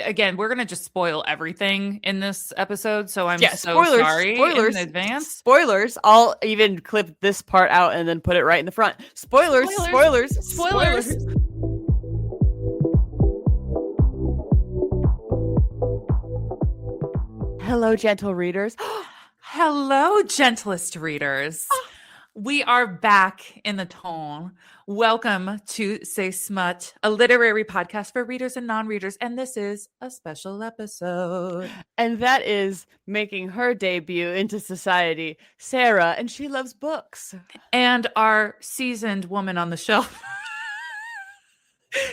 again, we're going to just spoil everything in this episode. So I'm so sorry in advance. Spoilers. I'll even clip this part out and then put it right in the front. Spoilers. Hello, gentle readers. Hello, gentlest readers. We are back in the tone. Welcome to Say Smut, a literary podcast for readers and non-readers, and this is a special episode. And that is making her debut into society, Sarah, and she loves books. And our seasoned woman on the shelf.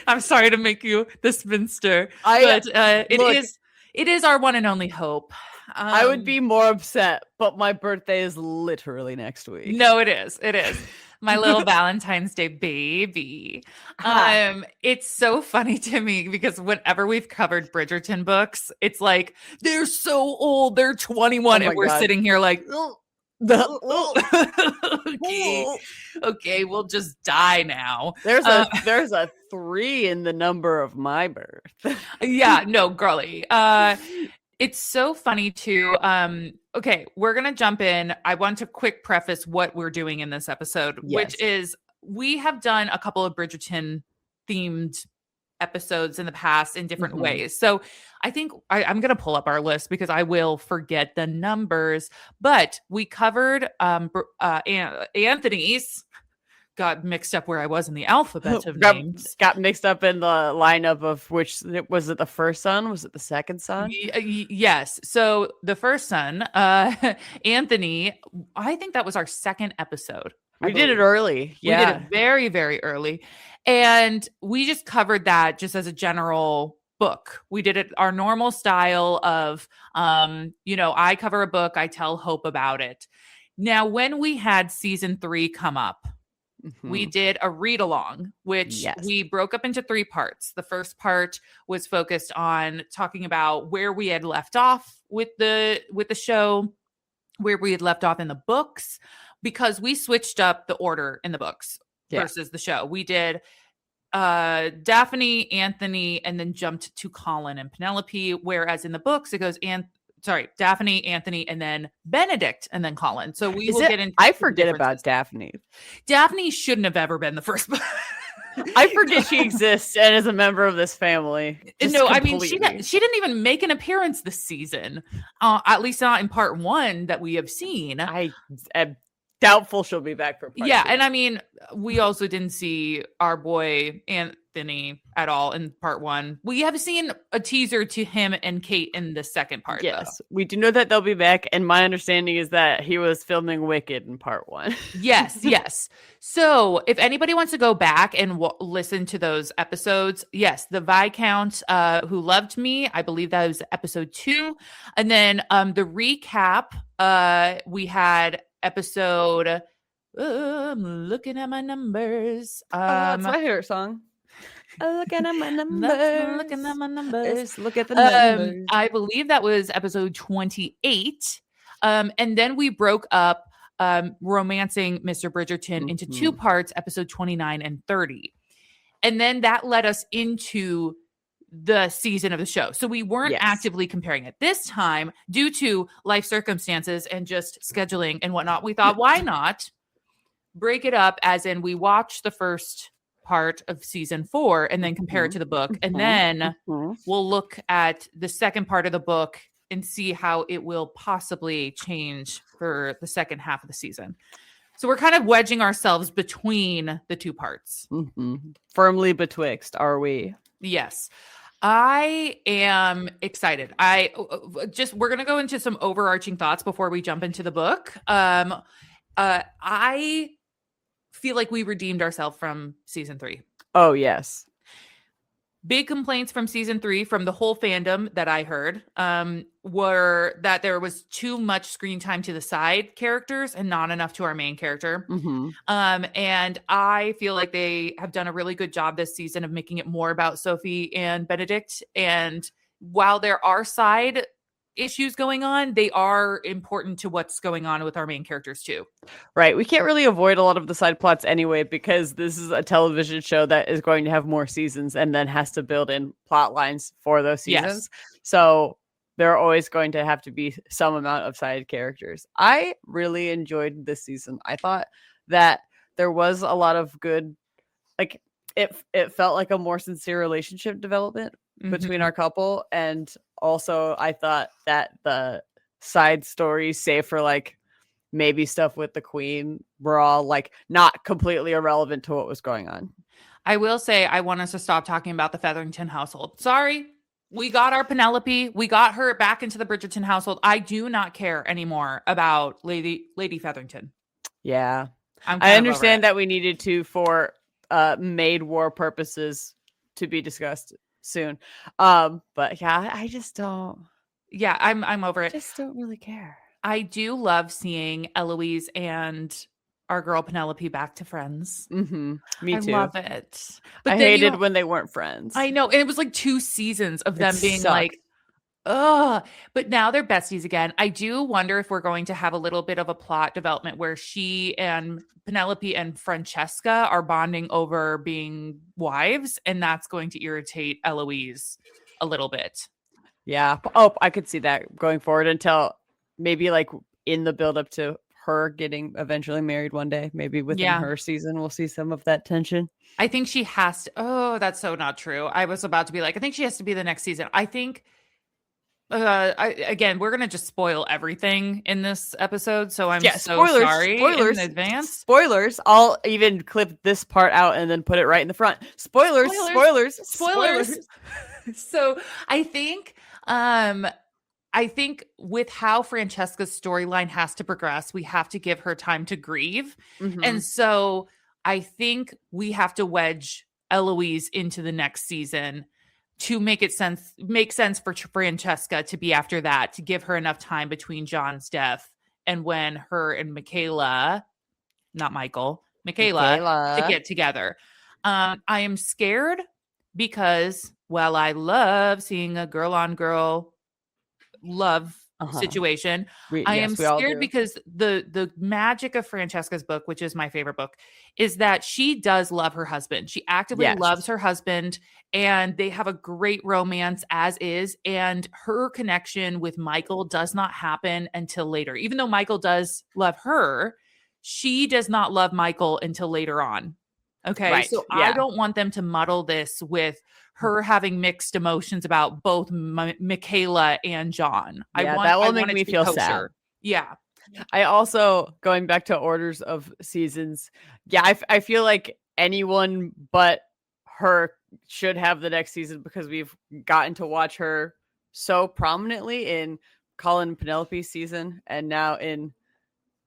I'm sorry to make you the spinster, but it is our one and only hope. I would be more upset, but my birthday is literally next week. No, it is. It is. My little Valentine's Day baby. It's so funny to me because whenever we've covered Bridgerton books, it's like, they're so old. They're 21. And we're sitting here like, okay, we'll just die now. There's a 3 in the number of my birth. Yeah, no, girly. It's so funny too. Okay, we're going to jump in. I want to quick preface what we're doing in this episode, which is we have done a couple of Bridgerton themed episodes in the past in different ways. So I think I'm going to pull up our list because I will forget the numbers, but we covered Anthony's. Got mixed up where I was in the alphabet of names. Got mixed up in the lineup of which was it the first son? Was it the second son? Yes. So the first son, Anthony, I think that was our second episode. We did it early. Yeah. We did it very, very early. And we just covered that just as a general book. We did it our normal style of, I cover a book, I tell Hope about it. Now, when we had season 3 come up, we did a read along, which we broke up into 3 parts. The first part was focused on talking about where we had left off with the show, where we had left off in the books, because we switched up the order in the books versus the show. We did Daphne, Anthony, and then jumped to Colin and Penelope, whereas in the books it goes Daphne, Anthony, and then Benedict, and then Colin. So we will get into. I forget about Daphne. Daphne shouldn't have ever been the first. I forget she exists and is a member of this family. No, completely. I mean she didn't even make an appearance this season. At least not in part 1 that we have seen. I am doubtful she'll be back for part 2. And I mean, we also didn't see our boy Anthony at all in part 1. We have seen a teaser to him and Kate in the second part. Yes, though. We do know that they'll be back, and my understanding is that he was filming Wicked in part 1. Yes. So if anybody wants to go back and listen to those episodes, yes, the Viscount Who Loved Me, I believe that was episode 2. And then the recap, we had episode I'm looking at my numbers. That's my favorite song. Looking at my numbers. Looking at my numbers. Look at the numbers. I believe that was episode 28. And then we broke up Romancing Mr. Bridgerton into 2 parts, episode 29 and 30. And then that led us into the season of the show. So we weren't actively comparing it. This time, due to life circumstances and just scheduling and whatnot, we thought, why not break it up as in we watch the first part of season 4 and then compare it to the book. And then we'll look at the second part of the book and see how it will possibly change for the second half of the season. So we're kind of wedging ourselves between the 2 parts. Firmly betwixt, are we? Yes. I am excited. We're going to go into some overarching thoughts before we jump into the book. I feel like we redeemed ourselves from season 3. Oh, yes. Big complaints from season 3 from the whole fandom that I heard were that there was too much screen time to the side characters and not enough to our main character. And I feel like they have done a really good job this season of making it more about Sophie and Benedict. And while there are side issues going on, they are important to what's going on with our main characters too. Right. We can't really avoid a lot of the side plots anyway, because this is a television show that is going to have more seasons and then has to build in plot lines for those seasons. Yes. So there are always going to have to be some amount of side characters. I really enjoyed this season. I thought that there was a lot of good, like it felt like a more sincere relationship development between our couple. And also I thought that the side stories, save for like maybe stuff with the queen, were all like not completely irrelevant to what was going on. I will say I want us to stop talking about the Featherington household. Sorry. We got our Penelope. We got her back into the Bridgerton household. I do not care anymore about Lady Featherington. Yeah. I understand that we needed to, for maid war purposes, to be discussed soon. But yeah, I just don't. Yeah, I'm over it. I just don't really care. I do love seeing Eloise and our girl Penelope back to friends. Mm-hmm. Me too. I love it. But I hated when they weren't friends. I know. And it was like 2 seasons of them being like, ugh. But now they're besties again. I do wonder if we're going to have a little bit of a plot development where she and Penelope and Francesca are bonding over being wives. And that's going to irritate Eloise a little bit. Yeah. Oh, I could see that going forward until maybe like in the build up to her getting eventually married one day. Maybe within her season, we'll see some of that tension. I think she has to. Oh, that's so not true. I was about to be like, I think she has to be the next season. I think, again, we're going to just spoil everything in this episode. So I'm so sorry in advance. Spoilers. I'll even clip this part out and then put it right in the front. Spoilers. So I think with how Francesca's storyline has to progress, we have to give her time to grieve. Mm-hmm. And so I think we have to wedge Eloise into the next season to make sense for Francesca to be after that, to give her enough time between John's death and when her and Michaela to get together. I am scared because while I love seeing a girl on girl love situation, I am scared because the magic of Francesca's book, which is my favorite book, is that she does love her husband. She actively loves her husband, and they have a great romance as is, and her connection with Michael does not happen until later. Even though Michael does love her, she does not love Michael until later on. Okay, right. So I don't want them to muddle this with her having mixed emotions about both Michaela and John. That will make me feel sad. Yeah. I also, going back to orders of seasons, I feel like anyone but her should have the next season, because we've gotten to watch her so prominently in Colin and Penelope's season and now in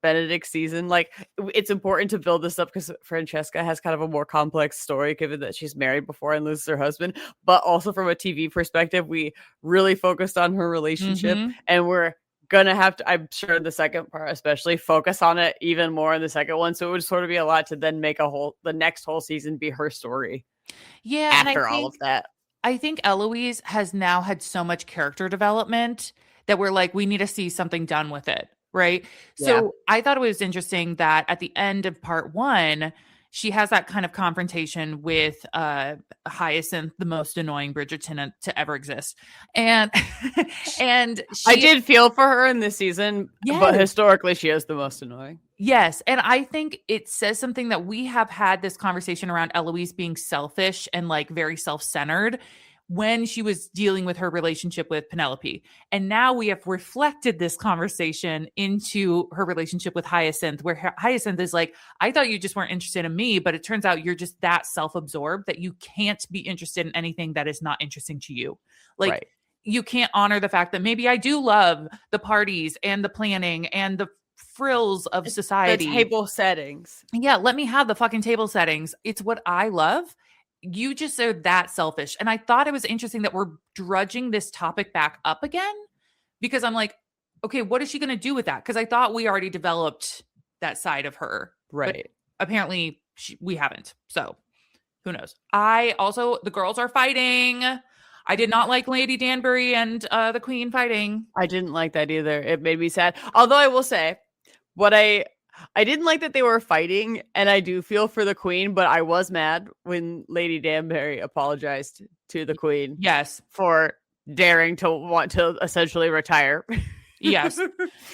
Benedict's season. Like, it's important to build this up because Francesca has kind of a more complex story, given that she's married before and loses her husband. But also from a TV perspective, we really focused on her relationship, and we're gonna have to, I'm sure in the second part especially, focus on it even more in the second one. So it would sort of be a lot to then make the next whole season be her story. Yeah. After all of that, I think Eloise has now had so much character development that we're like, we need to see something done with it. Right. Yeah. So I thought it was interesting that at the end of part 1, she has that kind of confrontation with Hyacinth, the most annoying Bridgerton to ever exist. And I did feel for her in this season, but historically she is the most annoying. Yes. And I think it says something that we have had this conversation around Eloise being selfish and like very self-centered when she was dealing with her relationship with Penelope. And now we have reflected this conversation into her relationship with Hyacinth, where Hyacinth is like, I thought you just weren't interested in me, but it turns out you're just that self-absorbed that you can't be interested in anything that is not interesting to you. Like, you can't honor the fact that maybe I do love the parties and the planning and the frills of society. The table settings. Yeah, let me have the fucking table settings. It's what I love. You just are that selfish. And I thought it was interesting that we're drudging this topic back up again, because I'm like, okay, what is she going to do with that? Because I thought we already developed that side of her. Right. But apparently we haven't. So who knows? The girls are fighting. I did not like Lady Danbury and the Queen fighting. I didn't like that either. It made me sad. Although I will say, what I didn't like that they were fighting, and I do feel for the Queen, but I was mad when Lady Danbury apologized to the Queen. Yes. For daring to want to essentially retire. Yes.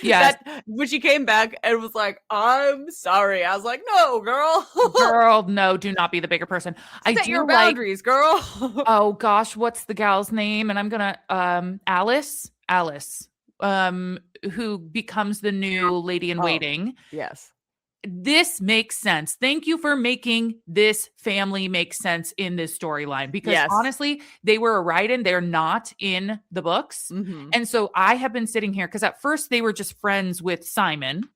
Yes. When she came back and was like, I'm sorry. I was like, no, girl. Girl, no, do not be the bigger person. Set your boundaries, girl. Oh gosh, what's the gal's name? And I'm gonna Alice, who becomes the new lady in waiting. Yes. This makes sense. Thank you for making this family make sense in this storyline, because honestly, they were a write-in. They're not in the books. And so I have been sitting here because at first they were just friends with Simon.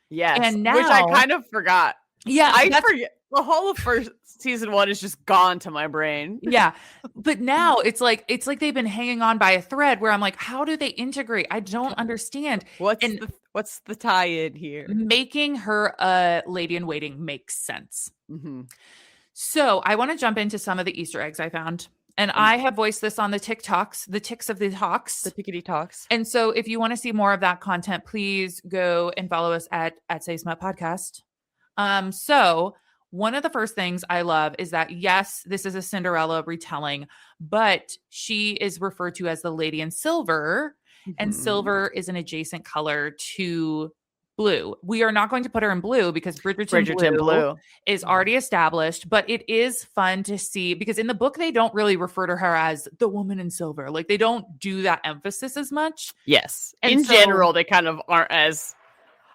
Yes. And now, which I kind of forgot. Yeah. I forget. The whole of season 1 is just gone to my brain. Yeah. But now it's like they've been hanging on by a thread where I'm like, how do they integrate? I don't understand. What's the tie-in here? Making her a lady in waiting makes sense. So I want to jump into some of the Easter eggs I found. And I have voiced this on the TikToks, the ticks of the talks. The tickety talks. And so if you want to see more of that content, please go and follow us at saysmutpodcast. So one of the first things I love is that, yes, this is a Cinderella retelling, but she is referred to as the Lady in Silver, and silver is an adjacent color to blue. We are not going to put her in blue because Bridgerton blue is already established, but it is fun to see because in the book, they don't really refer to her as the woman in silver. Like they don't do that emphasis as much. Yes. And in general, they kind of aren't as,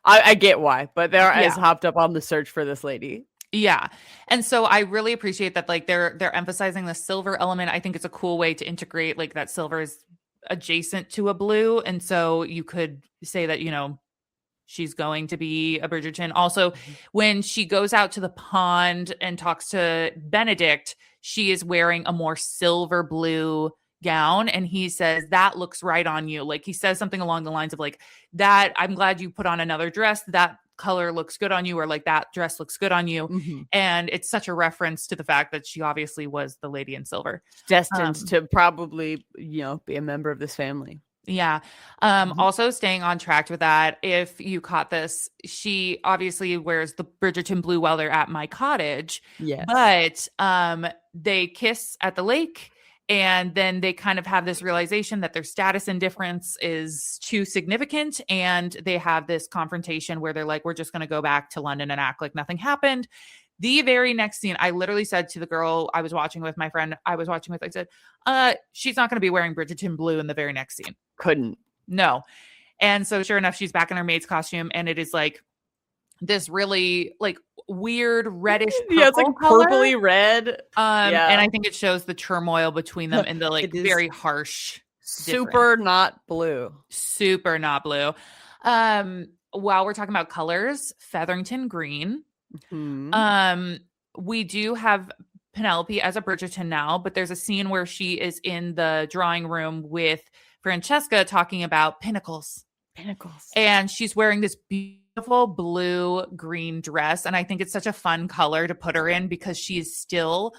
I get why, but they aren't as hopped up on the search for this lady. Yeah. And so I really appreciate that like they're emphasizing the silver element. I think it's a cool way to integrate like that silver is adjacent to a blue. And so you could say that, you know, she's going to be a Bridgerton. Also, when she goes out to the pond and talks to Benedict, she is wearing a more silver blue gown. And he says, that looks right on you. Like he says something along the lines of like that. I'm glad you put on another dress. That color looks good on you, or like that dress looks good on you. And it's such a reference to the fact that she obviously was the lady in silver, destined to probably, you know, be a member of this family. Yeah. Also staying on track with that, if you caught this, she obviously wears the Bridgerton blue while they're at my cottage. Yes. But they kiss at the lake. And then they kind of have this realization that their status indifference is too significant. And they have this confrontation where they're like, we're just going to go back to London and act like nothing happened. The very next scene, I literally said to the girl I was watching with, my friend I was watching with, I said, she's not going to be wearing Bridgerton blue in the very next scene. Couldn't. No. And so sure enough, she's back in her maid's costume. And it is like this really like weird reddish purple it's like color. Purpley red. And I think it shows the turmoil between them and the like very harsh super difference. Not blue. Super not blue. While we're talking about colors, Featherington green. We do have Penelope as a Bridgerton now, but there's a scene where she is in the drawing room with Francesca talking about pinnacles. And she's wearing this beautiful blue green dress. And I think it's such a fun color to put her in because she is still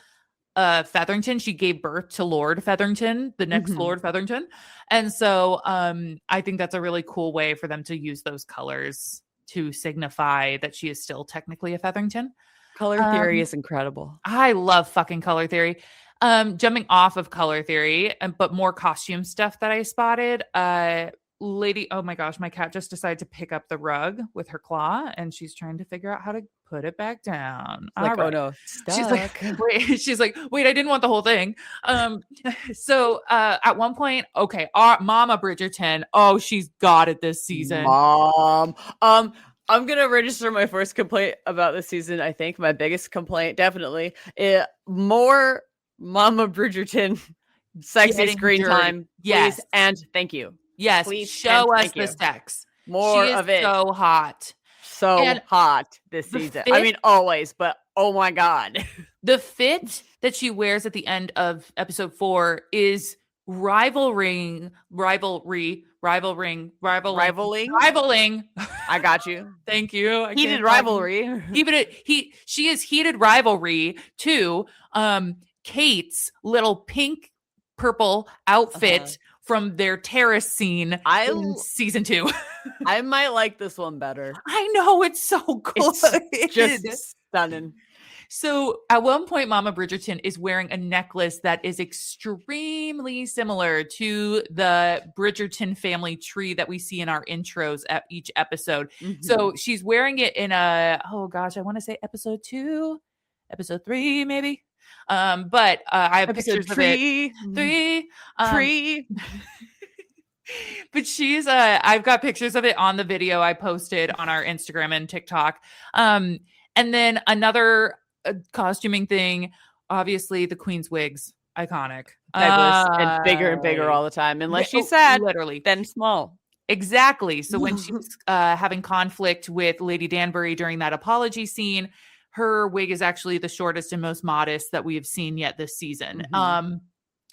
Featherington. She gave birth to Lord Featherington, the next Lord Featherington. And so I think that's a really cool way for them to use those colors to signify that she is still technically a Featherington. Color theory is incredible. I love fucking color theory. Jumping off of color theory, but more costume stuff that I spotted. Lady, oh my gosh, my cat just decided to pick up the rug with her claw and she's trying to figure out how to put it back down. Like, oh no, stuck. She's like, wait, I didn't want the whole thing. So at one point, okay, our Mama Bridgerton, oh, she's got it this season. Mom. I'm going to register my first complaint about this season. I think my biggest complaint, definitely, more Mama Bridgerton sexy screen time. Yes. Please, and thank you. Yes, please show us the sex. More she is of it. So hot. Hot this season. I mean, always, but oh my God. The fit that she wears at the end of episode 4 is rivaling. I got you. Thank you. Heated rivalry. She is heated rivalry to Kate's little pink purple outfit from their terrace scene in season 2. I might like this one better. I know, it's so good. It's just stunning. So at one point, Mama Bridgerton is wearing a necklace that is extremely similar to the Bridgerton family tree that we see in our intros at each episode. So she's wearing it in I want to say episode 2, episode 3, maybe. But I have episode pictures of it. 3. But she's I've got pictures of it on the video I posted on our Instagram and TikTok. And then another costuming thing, obviously the Queen's wigs, iconic, and bigger all the time, unless she's sad, literally, then small. Exactly. So when she was having conflict with Lady Danbury during that apology scene, her wig is actually the shortest and most modest that we have seen yet this season.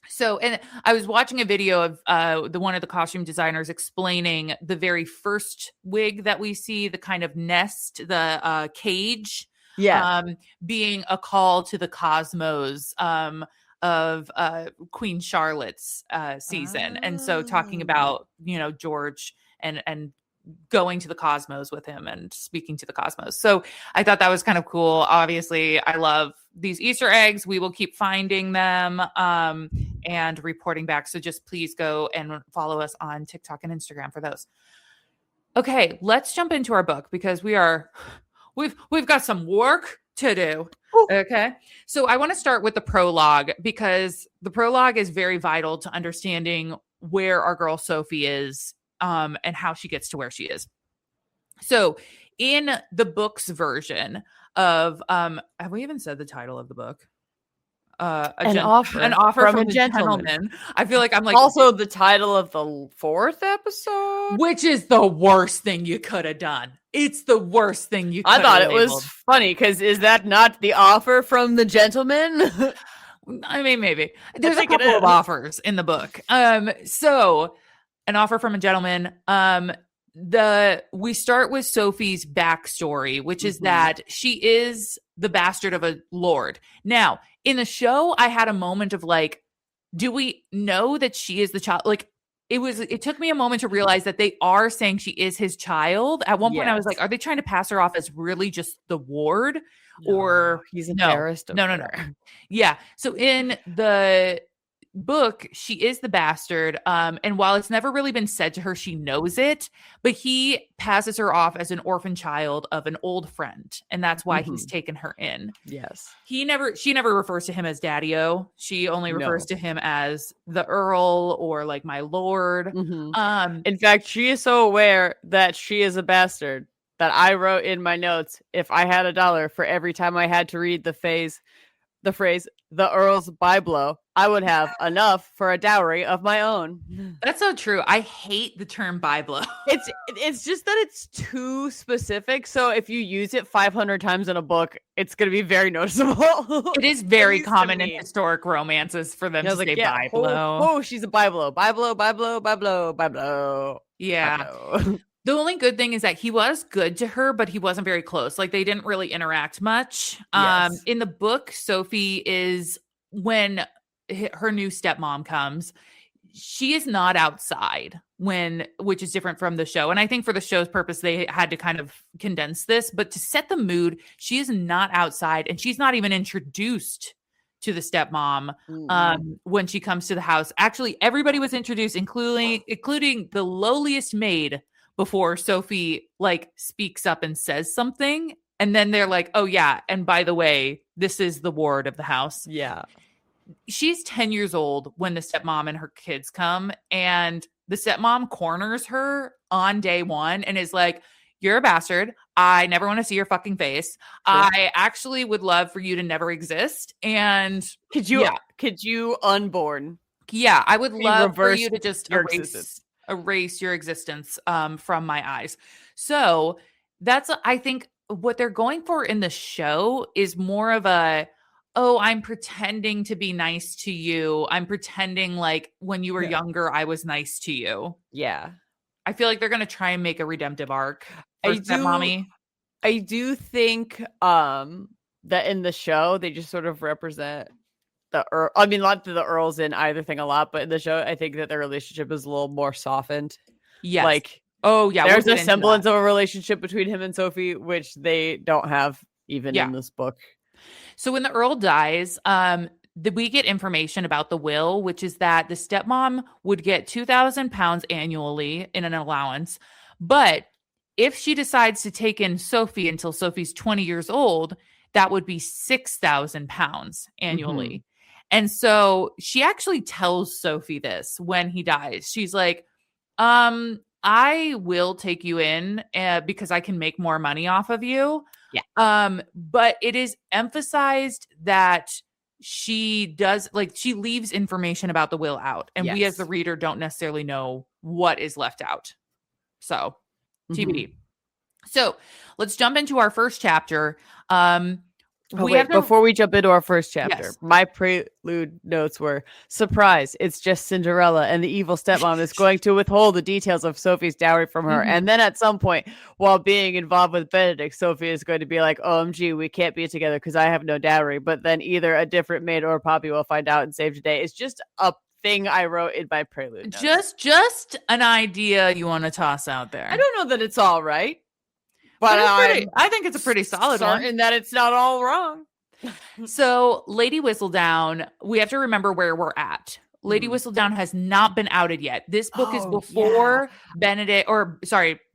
So, and I was watching a video of one of the costume designers explaining the very first wig that we see, the kind of nest, the cage, being a call to the cosmos of Queen Charlotte's season. And so talking about, George and going to the cosmos with him and speaking to the cosmos. So I thought that was kind of cool. Obviously, I love these Easter eggs. We will keep finding them and reporting back. So just please go and follow us on TikTok and Instagram for those. Okay, let's jump into our book because we've got some work to do. Ooh. Okay. So I want to start with the prologue because the prologue is very vital to understanding where our girl Sophie is and how she gets to where she is. So in the book's version of have we even said the title of the book? An offer from a gentleman. I feel like I'm like also the title of the 4th episode, which is the worst thing you could have done. It's the worst thing you could have I thought labeled. It was funny because is that not the offer from the gentleman? I mean, maybe there's a couple of offers in the book. So an offer from a gentleman. We start with Sophie's backstory, which is that she is the bastard of a lord. Now, in the show, I had a moment of like, do we know that she is the child? Like, it took me a moment to realize that they are saying she is his child. At one point, I was like, are they trying to pass her off as really just the ward? Or he's embarrassed? No. Yeah. So in the book, she is the bastard. And while it's never really been said to her, she knows it, but he passes her off as an orphan child of an old friend. And that's why he's taken her in. Yes. She never refers to him as Daddy-O. She only refers to him as the Earl or like my lord. In fact, she is so aware that she is a bastard that I wrote in my notes, if I had $1 for every time I had to read the phrase, the Earl's byblow, I would have enough for a dowry of my own. That's so true. I hate the term byblow. It's just that it's too specific. So if you use it 500 times in a book, it's going to be very noticeable. It is very common in historic romances for them to say byblow. Oh, she's a byblow. Byblow. Yeah. Byblow. The only good thing is that he was good to her, but he wasn't very close. Like they didn't really interact much. Yes. In the book, Sophie is when her new stepmom comes, she is not outside which is different from the show. And I think for the show's purpose, they had to kind of condense this, but to set the mood, she is not outside and she's not even introduced to the stepmom when she comes to the house. Actually, everybody was introduced, including the lowliest maid, before Sophie like speaks up and says something. And then they're like, oh yeah. And by the way, this is the ward of the house. Yeah. She's 10 years old when the stepmom and her kids come, and the stepmom corners her on day one and is like, you're a bastard. I never want to see your fucking face. Sure. I actually would love for you to never exist. And could you unborn? Yeah. I would love for you to just erase your existence from my eyes. So that's, I think what they're going for in the show is more of I'm pretending to be nice to you. I'm pretending like when you were younger, I was nice to you. Yeah. I feel like they're going to try and make a redemptive arc for stepmommy. I do think that in the show, they just sort of represent the Earl. I mean, not the Earls in either thing a lot, but in the show, I think that their relationship is a little more softened. Yes. Like, oh yeah, there's a semblance of a relationship between him and Sophie, which they don't have even in this book. So when the Earl dies, we get information about the will, which is that the stepmom would get £2,000 annually in an allowance, but if she decides to take in Sophie until Sophie's 20 years old, that would be £6,000 annually. Mm-hmm. And so she actually tells Sophie this when he dies. She's like, I will take you in because I can make more money off of you. Yeah. But it is emphasized that she does, like, she leaves information about the will out. And we as the reader don't necessarily know what is left out. So TBD. So let's jump into our first chapter. Before we jump into our first chapter, my prelude notes were, surprise, it's just Cinderella, and the evil stepmom is going to withhold the details of Sophie's dowry from her. And then at some point, while being involved with Benedict, Sophie is going to be like, OMG, we can't be together because I have no dowry. But then either a different maid or Poppy will find out and save today. It's just a thing I wrote in my prelude notes. Just an idea you want to toss out there. I don't know that it's all right. But I think it's a pretty solid one. In that it's not all wrong. So Lady Whistledown, we have to remember where we're at. Lady Whistledown has not been outed yet. This book is before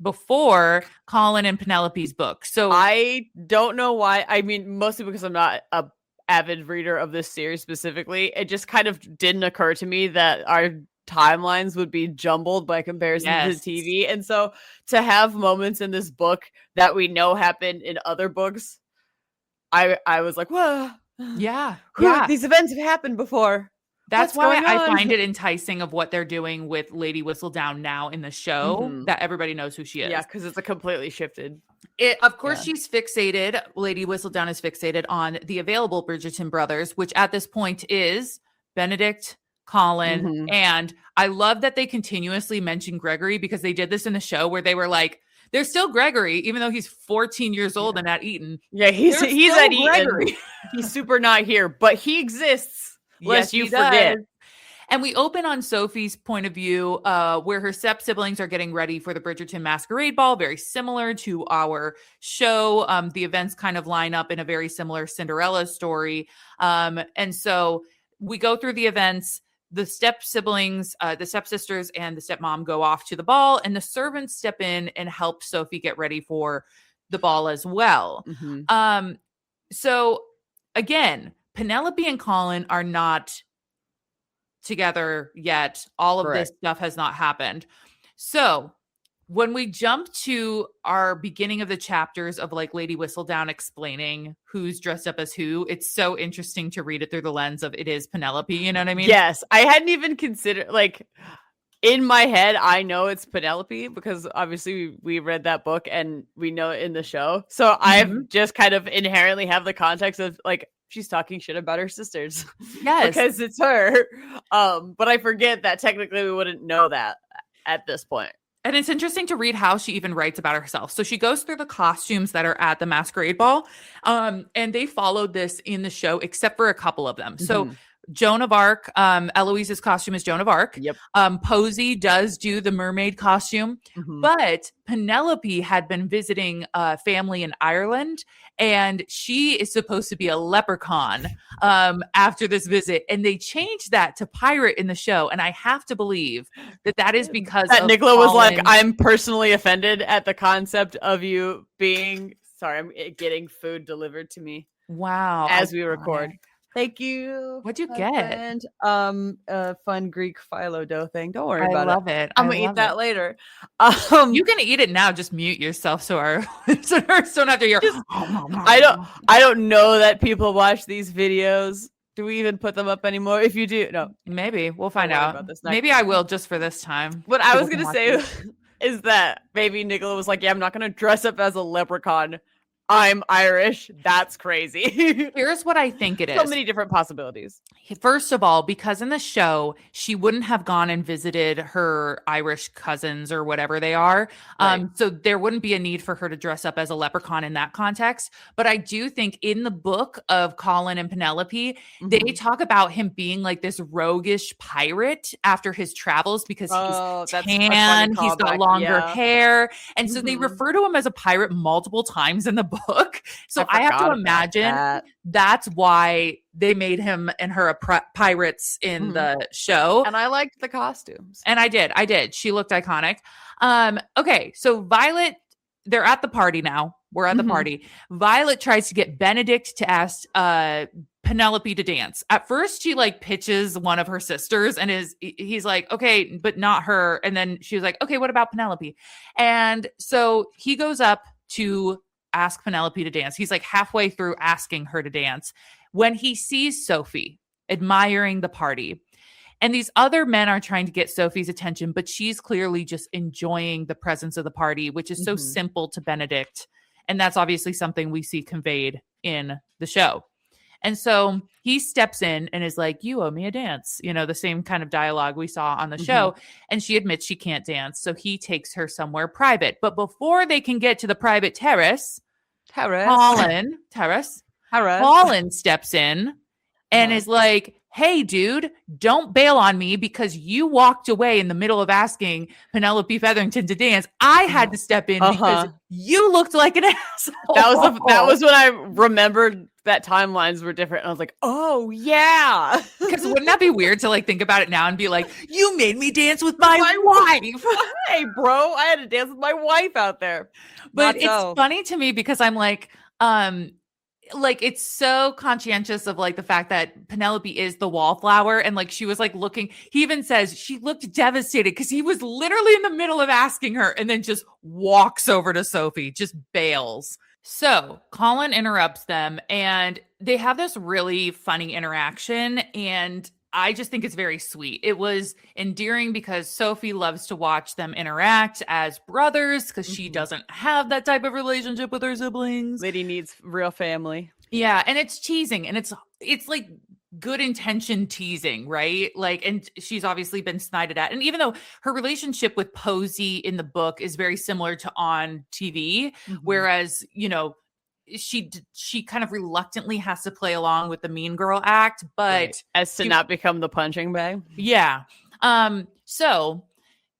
before Colin and Penelope's book. So I don't know why. I mean, mostly because I'm not a avid reader of this series specifically. It just kind of didn't occur to me that our timelines would be jumbled by comparison to TV. And so to have moments in this book that we know happened in other books, I was like, whoa. Yeah. These events have happened before. That's why I find it enticing of what they're doing with Lady Whistledown now in the show, that everybody knows who she is. Yeah, because it's a completely shifted. Of course, she's fixated. Lady Whistledown is fixated on the available Bridgerton brothers, which at this point is Benedict, Colin, and I love that they continuously mention Gregory, because they did this in the show where they were like, there's still Gregory, even though he's 14 years old and at Eton. Yeah, he's at Gregory. Eton. He's super not here, but he exists. Lest you forget. And we open on Sophie's point of view, where her step siblings are getting ready for the Bridgerton Masquerade Ball, very similar to our show. The events kind of line up in a very similar Cinderella story. And so we go through the events. The step siblings, the stepsisters and the stepmom go off to the ball, and the servants step in and help Sophie get ready for the ball as well. So again, Penelope and Colin are not together yet. All of this stuff has not happened. So when we jump to our beginning of the chapters of like Lady Whistledown explaining who's dressed up as who, it's so interesting to read it through the lens of it is Penelope. You know what I mean? Yes. I hadn't even considered, like, in my head, I know it's Penelope because obviously we read that book and we know it in the show. So I've just kind of inherently have the context of like, she's talking shit about her sisters. Yes. Because it's her. But I forget that technically we wouldn't know that at this point. And it's interesting to read how she even writes about herself. So she goes through the costumes that are at the Masquerade Ball. And they followed this in the show, except for a couple of them. So Joan of Arc, Eloise's costume is Joan of Arc. Yep. Posey does do the mermaid costume, but Penelope had been visiting a family in Ireland, and she is supposed to be a leprechaun after this visit, and they changed that to pirate in the show. And I have to believe that is because that Nicola was like, I'm personally offended at the concept of you being I'm getting food delivered to me. Wow. As we record. Thank you. What'd you get? A fun Greek philo dough thing. Don't worry about it. I love it. I'm gonna eat that later. You can eat it now. Just mute yourself so our listeners don't have to hear. I don't know that people watch these videos. Do we even put them up anymore? If you do, no. Maybe we'll find out. Maybe I will just for this time. What I was gonna say is that maybe Nicola was like, "Yeah, I'm not gonna dress up as a leprechaun. I'm Irish. That's crazy. Here's what I think it is. So many different possibilities. First of all, because in the show, she wouldn't have gone and visited her Irish cousins or whatever they are. Right. So there wouldn't be a need for her to dress up as a leprechaun in that context. But I do think in the book of Colin and Penelope, they talk about him being like this roguish pirate after his travels because he's tan, he's got longer hair. And so they refer to him as a pirate multiple times in the book. So I have to imagine that's why they made him and her pirates in the show. And I liked the costumes. And I did. She looked iconic. Okay, so Violet, they're at the party now. We're at the party. Violet tries to get Benedict to ask Penelope to dance. At first, she like pitches one of her sisters and he's like, okay, but not her. And then she was like, okay, what about Penelope? And so he goes up to ask Penelope to dance. He's like halfway through asking her to dance when he sees Sophie admiring the party. And these other men are trying to get Sophie's attention, but she's clearly just enjoying the presence of the party, which is so simple to Benedict. And that's obviously something we see conveyed in the show. And so he steps in and is like, you owe me a dance. You know, the same kind of dialogue we saw on the show. And she admits she can't dance. So he takes her somewhere private. But before they can get to the private terrace, Colin steps in and is like, hey, dude, don't bail on me because you walked away in the middle of asking Penelope Featherington to dance. I had to step in because you looked like an asshole. That was when I remembered that timelines were different. And I was like, oh, yeah. Because wouldn't that be weird to like think about it now and be like, you made me dance with my wife. Hey, bro, I had to dance with my wife out there. But it's funny to me because I'm like it's so conscientious of like the fact that Penelope is the wallflower and like she was like looking, he even says she looked devastated because he was literally in the middle of asking her and then just walks over to Sophie, just bails. So Colin interrupts them and they have this really funny interaction and I just think it's very sweet. It was endearing because Sophie loves to watch them interact as brothers because she doesn't have that type of relationship with her siblings. Lady needs real family. Yeah, and it's teasing and it's like good intention teasing, right? Like, and she's obviously been snited at. And even though her relationship with Posey in the book is very similar to on TV, whereas, you know, she kind of reluctantly has to play along with the mean girl act, but as to not become the punching bag. Yeah. So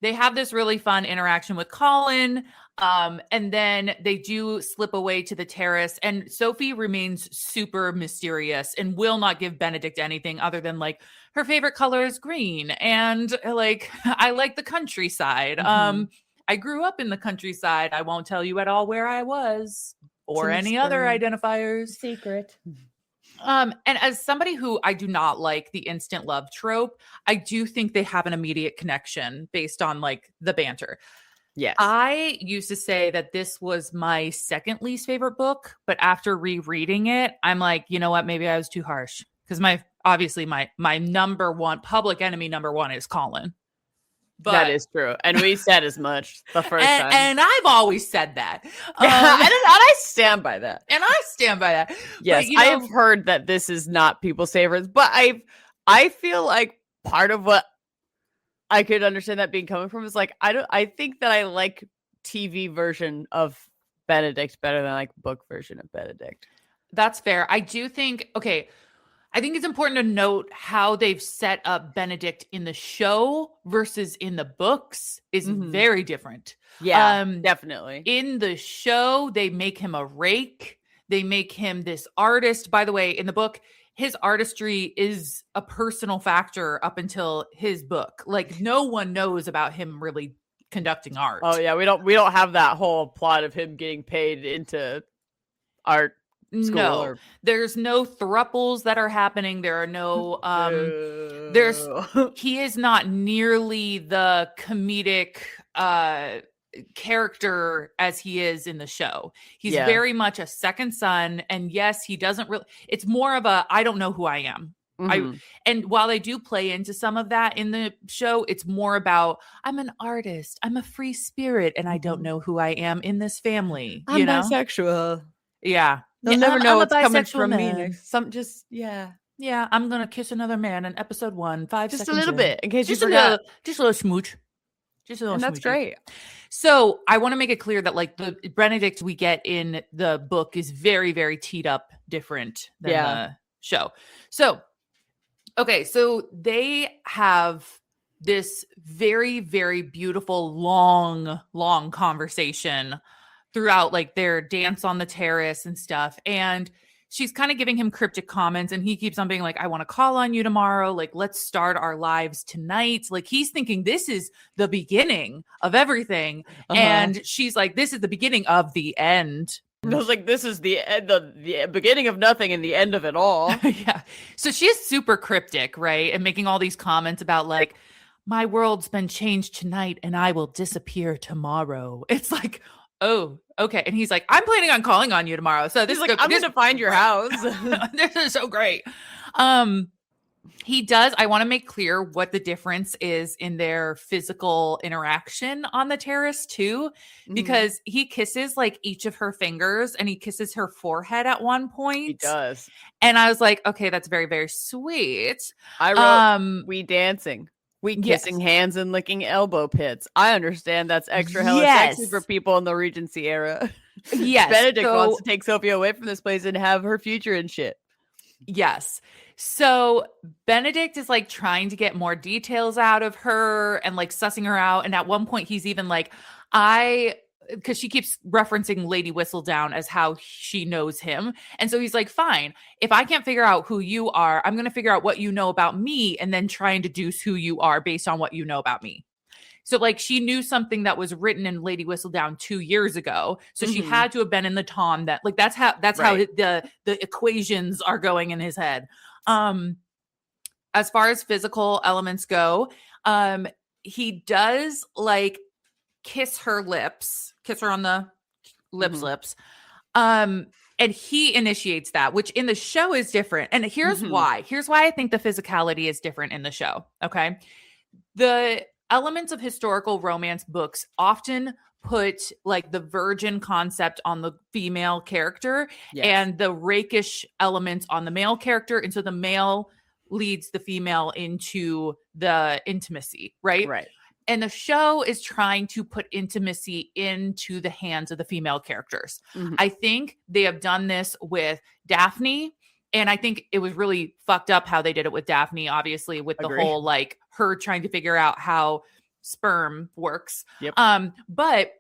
they have this really fun interaction with Colin. And then they do slip away to the terrace and Sophie remains super mysterious and will not give Benedict anything other than like her favorite color is green. And like, I like the countryside. I grew up in the countryside. I won't tell you at all where I was or any other identifiers. Secret. And as somebody who I do not like the instant love trope, I do think they have an immediate connection based on like the banter. Yes. I used to say that this was my second least favorite book, but after rereading it, I'm like, you know what? Maybe I was too harsh because my number one public enemy number one is Colin. But, that is true. And we said as much the first time. And I've always said that. And I stand by that. But, Yes, you know, I've heard that this is not people's favorites, but I feel like part of what I could understand that being coming from is like, I think that I like TV version of Benedict better than like book version of Benedict. That's fair. I do think, I think it's important to note how they've set up Benedict in the show versus in the books is very different. Yeah, definitely. In the show, they make him a rake. They make him this artist. By the way, in the book, his artistry is a personal factor up until his book. Like no one knows about him really conducting art. Oh yeah, we don't have that whole plot of him getting paid into art. No, there's no thruples that are happening. There are no, he is not nearly the comedic character as he is in the show. He's very much a second son. And yes, he doesn't really, it's more of a, I don't know who I am. And while they do play into some of that in the show, it's more about, I'm an artist, I'm a free spirit, and I don't know who I am in this family. I'm bisexual. Yeah. They'll Yeah, never know I'm a what's coming bisexual from me man. next. Yeah, I'm gonna kiss another man in episode 1, 5 Just a seconds little in. bit, in case you Just a forgot. little smooch. Just a little And that's smoochy. great. So I want to make it clear that like the Benedict we get in the book is very, very teed up different than the show. So, okay, so they have this very, very beautiful, long conversation throughout like their dance on the terrace and stuff. And she's kind of giving him cryptic comments and he keeps on being like, I want to call on you tomorrow. Like, let's start our lives tonight. Like he's thinking this is the beginning of everything. And she's like, this is the beginning of the end. I was like, this is the end, the beginning of nothing and the end of it all. Yeah. So she's super cryptic, right? And making all these comments about like, my world's been changed tonight and I will disappear tomorrow. It's like, oh, okay. And he's like, I'm planning on calling on you tomorrow. So this is like, I'm going to find your house. This is so great. He does. I want to make clear what the difference is in their physical interaction on the terrace too, because he kisses like each of her fingers and he kisses her forehead at one point. He does. And I was like, okay, that's very, very sweet. I wrote, we dancing. We kissing hands and licking elbow pits. I understand that's extra hella sexy for people in the Regency era. Yes. Benedict wants to take Sophia away from this place and have her future and shit. Yes. So Benedict is like trying to get more details out of her and like sussing her out. And at one point he's even like, because she keeps referencing Lady Whistledown as how she knows him. And so he's like, fine, if I can't figure out who you are, I'm going to figure out what you know about me and then try and deduce who you are based on what you know about me. So like she knew something that was written in Lady Whistledown 2 years ago. So she had to have been in the Tom that like, that's how the equations are going in his head. As far as physical elements go, he does like kiss her on the lips. And he initiates that, which in the show is different. And here's why. Here's why I think the physicality is different in the show. Okay. The elements of historical romance books often put like the virgin concept on the female character and the rakish elements on the male character. And so the male leads the female into the intimacy, right? Right. And the show is trying to put intimacy into the hands of the female characters. I think they have done this with Daphne. And I think it was really fucked up how they did it with Daphne, obviously, with the whole like her trying to figure out how sperm works. Yep. But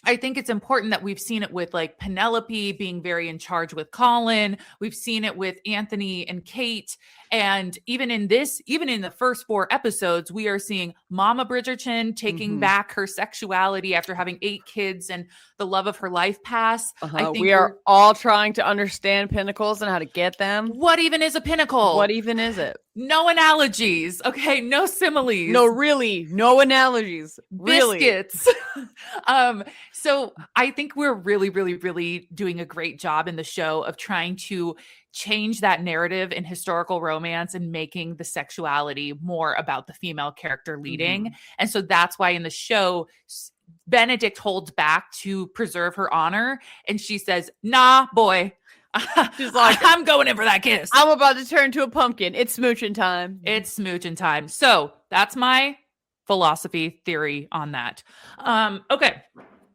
I think it's important that we've seen it with like Penelope being very in charge with Colin. We've seen it with Anthony and Kate. And even in the first 4 episodes, we are seeing Mama Bridgerton taking back her sexuality after having 8 kids and the love of her life pass. I think we are all trying to understand pinnacles and how to get them. What even is a pinnacle? What even is it? No analogies. Okay. No similes. No, really. No analogies. Really. Biscuits. So I think we're really, really, really doing a great job in the show of trying to change that narrative in historical romance and making the sexuality more about the female character leading. And so that's why in the show, Benedict holds back to preserve her honor. And she says, nah, boy. She's like, I'm going in for that kiss. I'm about to turn to a pumpkin. It's smooching time. It's smooching time. So that's my philosophy theory on that. Okay.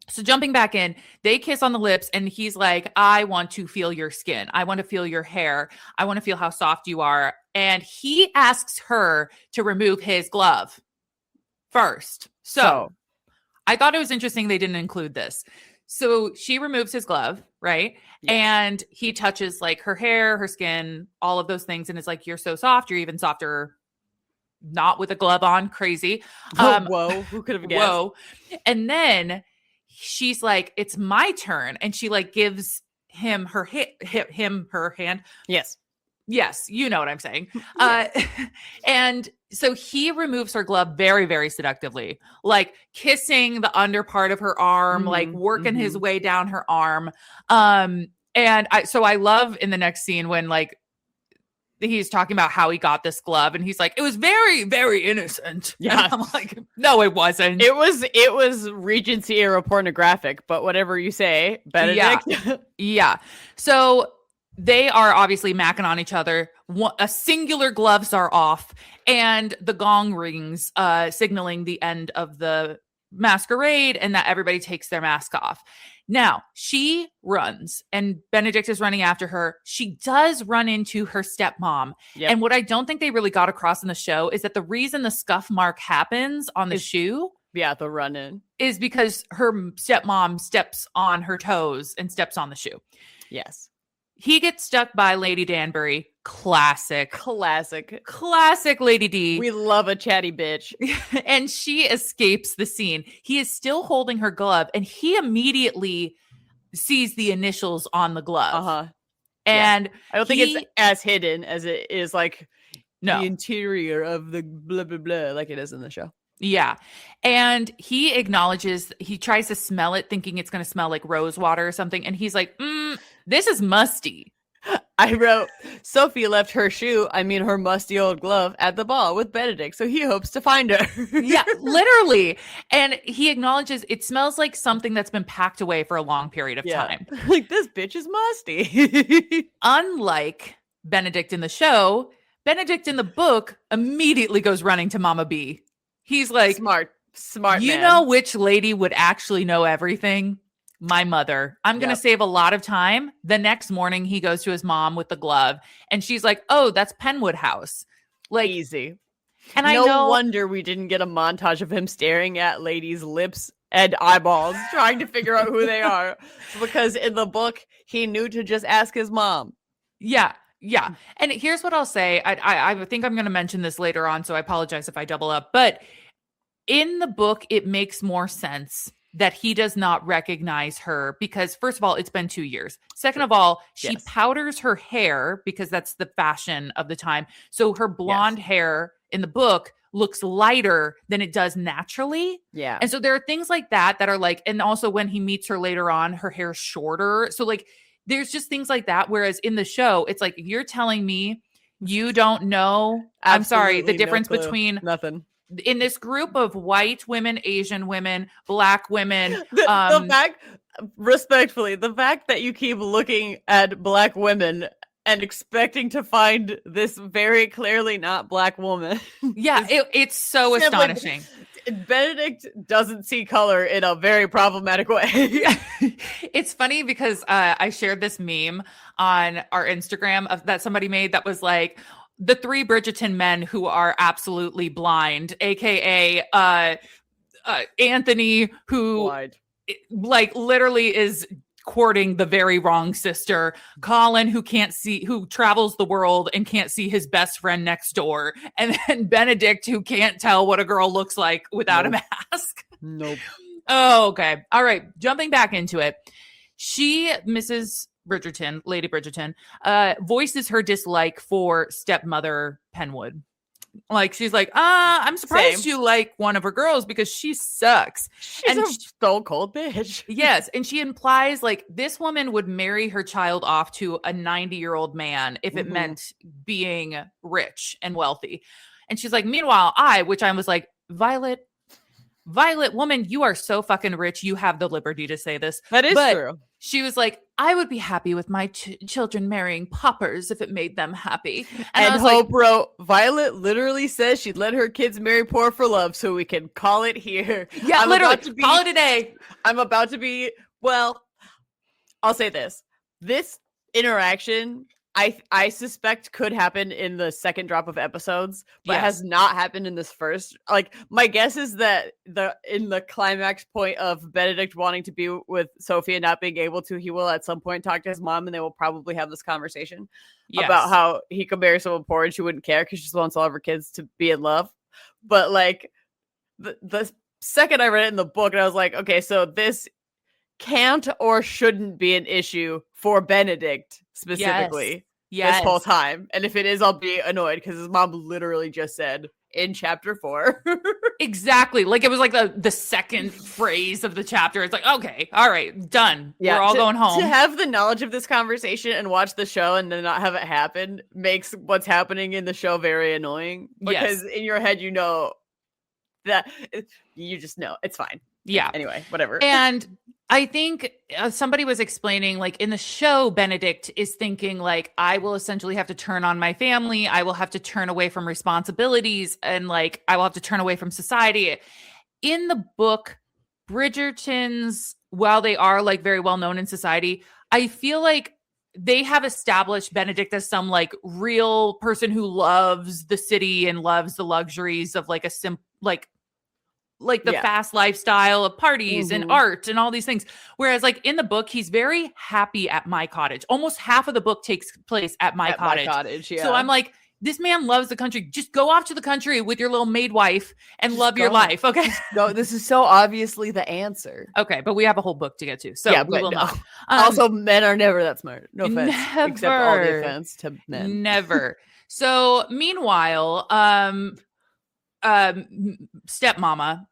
So jumping back in, they kiss on the lips and he's like, I want to feel your skin. I want to feel your hair. I want to feel how soft you are. And he asks her to remove his glove first. So I thought it was interesting they didn't include this. So she removes his glove, right? Yes. And he touches like her hair, her skin, all of those things. And it's like, you're so soft. You're even softer not with a glove on. Crazy. Whoa. Who could have guessed? Whoa. And then she's like, it's my turn. And she like gives him her her hand. Yes. Yes. You know what I'm saying. Yes. And so he removes her glove very, very seductively, like kissing the under part of her arm, like working his way down her arm. And I love in the next scene when like he's talking about how he got this glove, and he's like, it was very, very innocent. Yeah. And I'm like, no, it wasn't. It was Regency era pornographic, but whatever you say, Benedict. Yeah. So they are obviously macking on each other. A singular gloves are off, and the gong rings, signaling the end of the masquerade and that everybody takes their mask off. Now, she runs, and Benedict is running after her. She does run into her stepmom. Yep. And what I don't think they really got across in the show is that the reason the scuff mark happens on the shoe, the run-in, is because her stepmom steps on her toes and steps on the shoe. Yes. He gets stuck by Lady Danbury. Classic Lady D. We love a chatty bitch. And she escapes the scene. He is still holding her glove, and he immediately sees the initials on the glove. And I don't think it's as hidden as it is like the interior of the blah blah blah like it is in the show. Yeah. And he acknowledges, he tries to smell it thinking it's going to smell like rose water or something, and he's like, this is musty. I wrote, Sophie left her her musty old glove at the ball with Benedict, so he hopes to find her. Yeah, literally. And he acknowledges it smells like something that's been packed away for a long period of time. Like, this bitch is musty. Unlike Benedict in the show, Benedict in the book immediately goes running to Mama B. He's like, smart you man. know which lady would actually know everything? My mother. I'm going to save a lot of time. The next morning, he goes to his mom with the glove, and she's like, oh, that's Penwood House. Like, easy. And no wonder we didn't get a montage of him staring at ladies' lips and eyeballs, trying to figure out who they are. Because in the book, he knew to just ask his mom. Yeah. Yeah. And here's what I'll say. I think I'm going to mention this later on, so I apologize if I double up. But in the book, it makes more sense that he does not recognize her because, first of all, it's been 2 years. Second of all, she powders her hair because that's the fashion of the time. So her blonde hair in the book looks lighter than it does naturally. Yeah. And so there are things like that are like, and also when he meets her later on, her hair's shorter. So like, there's just things like that. Whereas in the show, it's like, you're telling me you don't know. I'm sorry. The difference between nothing. In this group of white women, Asian women, black women, the fact, respectfully, the fact that you keep looking at black women and expecting to find this very clearly not black woman. Yeah, it's so astonishing. Benedict doesn't see color in a very problematic way. It's funny because I shared this meme on our Instagram that somebody made that was like, the 3 Bridgerton men who are absolutely blind, aka Anthony, who like literally is courting the very wrong sister, Colin, who can't see, who travels the world and can't see his best friend next door, and then Benedict, who can't tell what a girl looks like without a mask. Nope. Oh, okay. All right. Jumping back into it. Mrs. Bridgerton, Lady Bridgerton, voices her dislike for stepmother Penwood. Like, she's like, I'm surprised you like one of her girls because she sucks. She's a stone cold bitch. Yes. And she implies like this woman would marry her child off to a 90-year-old man if it meant being rich and wealthy. And she's like, meanwhile, which I was like, Violet, woman, you are so fucking rich. You have the liberty to say this. That is true. She was like, I would be happy with my children marrying paupers if it made them happy. And Hope wrote, Violet literally says she'd let her kids marry poor for love, so we can call it here. Yeah, literally, call it a day. I'm about to be, well, I'll say this. This interaction, I suspect could happen in the second drop of episodes, but has not happened in this first. Like, my guess is that in the climax point of Benedict wanting to be with Sophie and not being able to, he will at some point talk to his mom, and they will probably have this conversation about how he could marry someone poor and she wouldn't care because she just wants all of her kids to be in love. But like the second I read it in the book, and I was like, okay, so this can't or shouldn't be an issue for Benedict specifically this whole time. And if it is, I'll be annoyed because his mom literally just said in chapter 4. Exactly. Like it was like the second phrase of the chapter. It's like, okay, all right, done. Yeah, we're all going home. To have the knowledge of this conversation and watch the show and then not have it happen makes what's happening in the show very annoying. Because in your head, you know that you just know it's fine. Yeah. Anyway, whatever. And I think somebody was explaining, like in the show, Benedict is thinking like, I will essentially have to turn on my family. I will have to turn away from responsibilities, and like, I will have to turn away from society. In the book, Bridgertons, while they are like very well known in society, I feel like they have established Benedict as some like real person who loves the city and loves the luxuries of like a fast lifestyle of parties and art and all these things. Whereas like in the book, he's very happy at my cottage. Almost half of the book takes place at my cottage. Yeah. So I'm like, this man loves the country. Just go off to the country with your little maid wife and just love your life. Okay. No, this is so obviously the answer. Okay. But we have a whole book to get to. So we will not. Also, men are never that smart. No offense. Never. Except all the offense to men. Never. So meanwhile, stepmama,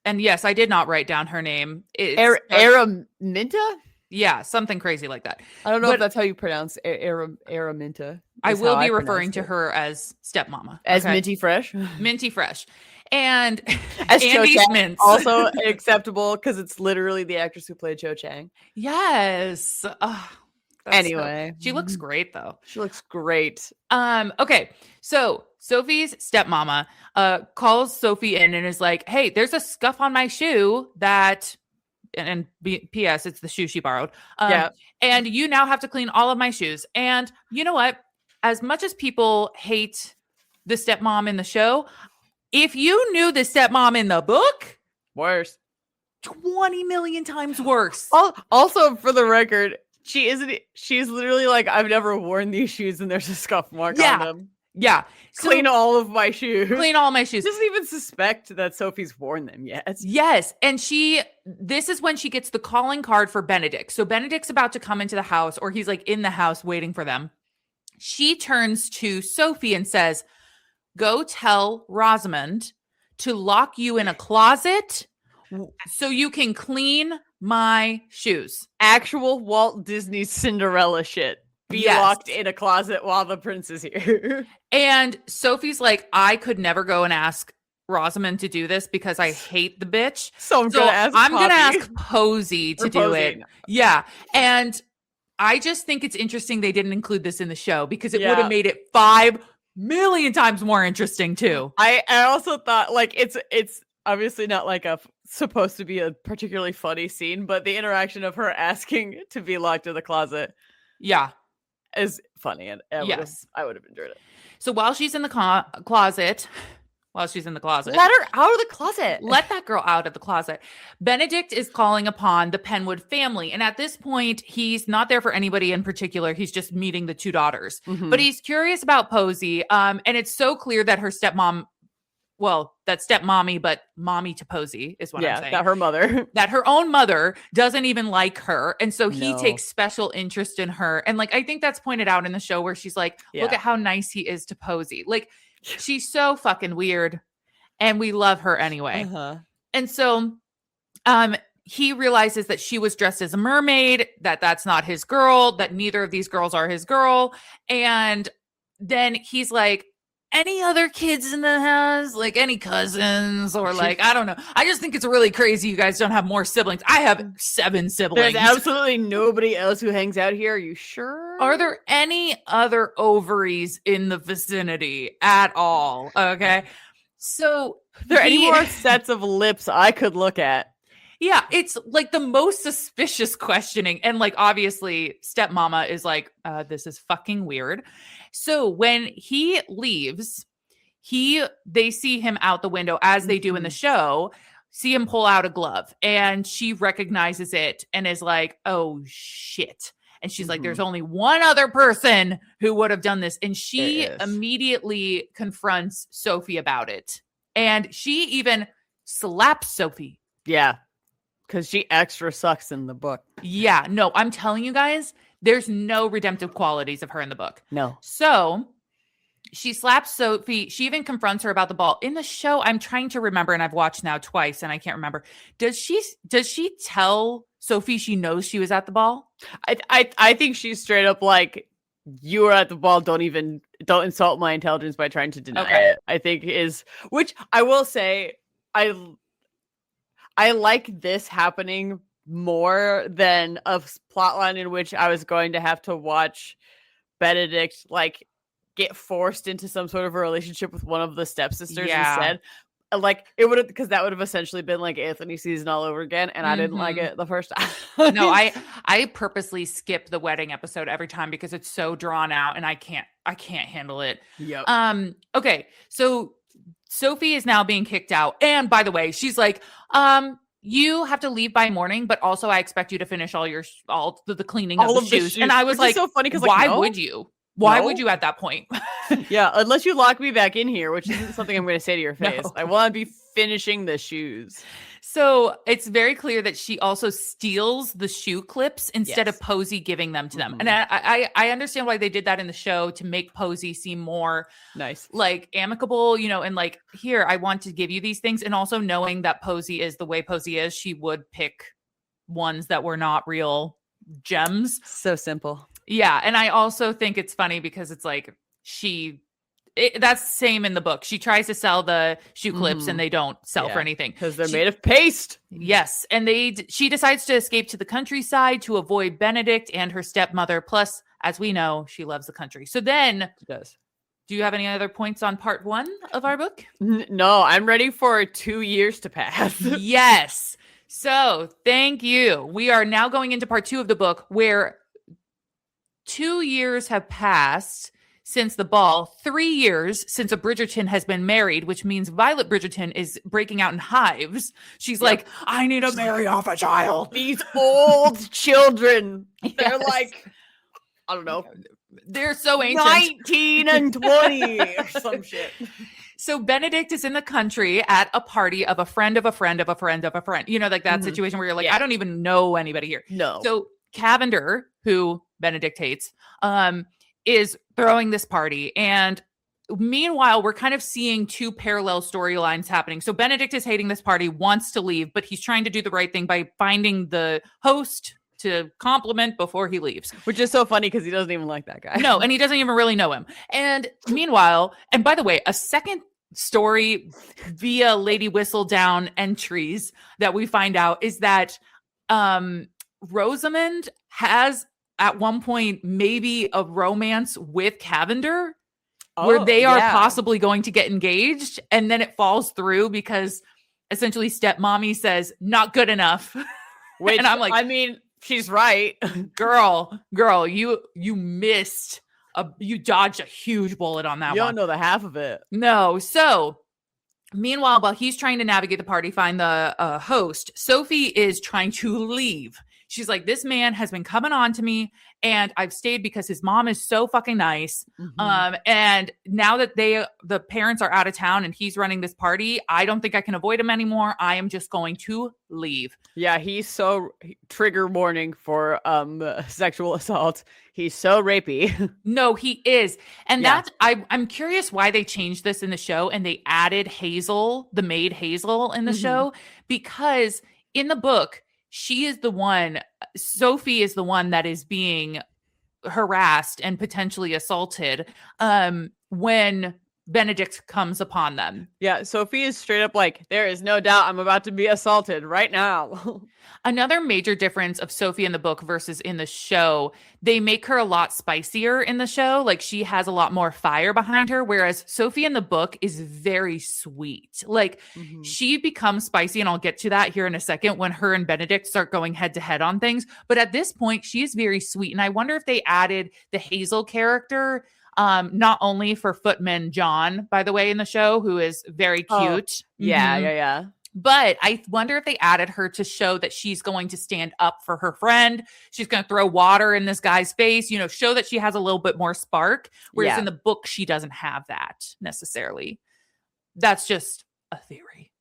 and yes, I did not write down her name. Araminta? Yeah, something crazy like that. I don't know if that's how you pronounce Araminta. I will be referring to her as stepmama. As Minty Fresh? Minty Fresh. And as Andy's Mints. Also acceptable because it's literally the actress who played Cho Chang. Yes. Anyway. She looks great though. She looks great. Okay. So Sophie's stepmama calls Sophie in and is like, hey, there's a scuff on my shoe that, and P.S. it's the shoe she borrowed. And you now have to clean all of my shoes. And you know what? As much as people hate the stepmom in the show, if you knew the stepmom in the book, worse. 20 million times worse. Also, for the record, she's literally like, I've never worn these shoes and there's a scuff mark on them. Yeah. Clean all of my shoes. Clean all my shoes. Doesn't even suspect that Sophie's worn them yet. Yes. And this is when she gets the calling card for Benedict. So Benedict's about to come into the house, or he's like in the house waiting for them. She turns to Sophie and says, go tell Rosamond to lock you in a closet so you can clean my shoes. Actual Walt Disney Cinderella shit. Be locked in a closet while the prince is here. And Sophie's like, I could never go and ask Rosamond to do this because I hate the bitch. So I'm gonna ask Posey to do it. Yeah. And I just think it's interesting they didn't include this in the show because it would have made it 5 million times more interesting too. I also thought like it's obviously not like supposed to be a particularly funny scene, but the interaction of her asking to be locked in the closet is funny, and I would have enjoyed it. So while she's in the closet, let her out of the closet. Let that girl out of the closet. Benedict is calling upon the Penwood family. And at this point, he's not there for anybody in particular. He's just meeting the two daughters. Mm-hmm. But he's curious about Posey. And it's so clear that her stepmom, that stepmommy, but mommy to Posey is what I'm saying. That her mother. That her own mother doesn't even like her. And so he takes special interest in her. And like, I think that's pointed out in the show where she's like, look at how nice he is to Posey. Like, she's so fucking weird and we love her anyway. And so he realizes that she was dressed as a mermaid, that's not his girl, that neither of these girls are his girl. And then he's like, any other kids in the house? Like any cousins or like, I don't know. I just think it's really crazy you guys don't have more siblings. I have 7 siblings. There's absolutely nobody else who hangs out here. Are you sure? Are there any other ovaries in the vicinity at all? Okay. So are there any more sets of lips I could look at? Yeah, it's like the most suspicious questioning. And like, obviously, stepmama is like, this is fucking weird. So when he leaves, they see him out the window as they do in the show, see him pull out a glove, and she recognizes it and is like, oh shit. And she's like, there's only one other person who would have done this. And she immediately confronts Sophie about it. And she even slaps Sophie. Yeah. Because she extra sucks in the book. Yeah. No, I'm telling you guys, there's no redemptive qualities of her in the book. No. So she slaps Sophie. She even confronts her about the ball. In the show, I'm trying to remember, and I've watched now twice, and I can't remember. Does she tell Sophie she knows she was at the ball? I think she's straight up like, you were at the ball. Don't insult my intelligence by trying to deny it. I think which I will say, I like this happening more than a plotline in which I was going to have to watch Benedict like get forced into some sort of a relationship with one of the stepsisters instead. Like it would have, because that would have essentially been like Anthony season all over again, and I didn't like it the first time. No, I purposely skip the wedding episode every time because it's so drawn out, and I can't handle it. Yep. Okay, so Sophie is now being kicked out, and by the way, she's like, you have to leave by morning, but also I expect you to finish all the cleaning of the shoes. And I was like, so funny because why would you? Why would you at that point? Yeah, unless you lock me back in here, which isn't something I'm going to say to your face. No. I want to be finishing the shoes. So it's very clear that she also steals the shoe clips instead of Posey giving them to them. And I understand why they did that in the show, to make Posey seem more nice, like amicable, and like, here, I want to give you these things. And also knowing that Posey is the way Posey is, she would pick ones that were not real gems. So simple. Yeah. And I also think it's funny because it's like that's same in the book. She tries to sell the shoe clips and they don't sell for anything. Because they're made of paste. Yes. And she decides to escape to the countryside to avoid Benedict and her stepmother. Plus, as we know, she loves the country. So then she does. Do you have any other points on part 1 of our book? No, I'm ready for 2 years to pass. Yes. So thank you. We are now going into part 2 of the book, where 2 years have passed since the ball, 3 years since a Bridgerton has been married, which means Violet Bridgerton is breaking out in hives. She's like, I need to marry off a child. These old children. They're like, I don't know. They're so ancient. 19 and 20 or some shit. So Benedict is in the country at a party of a friend of a friend of a friend of a friend. Like that situation where you're like, I don't even know anybody here. No. So Cavender, who Benedict hates, is throwing this party. And meanwhile, we're kind of seeing 2 parallel storylines happening. So Benedict is hating this party, wants to leave, but he's trying to do the right thing by finding the host to compliment before he leaves. Which is so funny because he doesn't even like that guy. No, and he doesn't even really know him. And meanwhile, and by the way, a second story via Lady Whistledown entries that we find out is that Rosamund has at one point maybe a romance with Cavender where they are possibly going to get engaged, and then it falls through because essentially stepmommy says not good enough. Which, and I'm like, I mean, she's right. girl, you missed you dodged a huge bullet on that one. You don't know the half of it. No. So meanwhile, while he's trying to navigate the party, find the host, Sophie is trying to leave. She's like, this man has been coming on to me, and I've stayed because his mom is so fucking nice. And now that the parents are out of town and he's running this party, I don't think I can avoid him anymore. I am just going to leave. Yeah, he's so trigger warning for sexual assault. He's so rapey. No, he is. And that's, I'm curious why they changed this in the show and they added Hazel, the maid Hazel in the show, because in the book, Sophie is the one that is being harassed and potentially assaulted when Benedict comes upon them. Yeah, Sophie is straight up like, there is no doubt I'm about to be assaulted right now. Another major difference of Sophie in the book versus in the show, they make her a lot spicier in the show. Like, she has a lot more fire behind her, whereas Sophie in the book is very sweet. Like, she becomes spicy, and I'll get to that here in a second when her and Benedict start going head to head on things. But at this point, she is very sweet. And I wonder if they added the Hazel character not only for Footman John, by the way, in the show, who is very cute. Yeah. But I wonder if they added her to show that she's going to stand up for her friend. She's going to throw water in this guy's face, show that she has a little bit more spark. Whereas in the book, she doesn't have that necessarily. That's just a theory.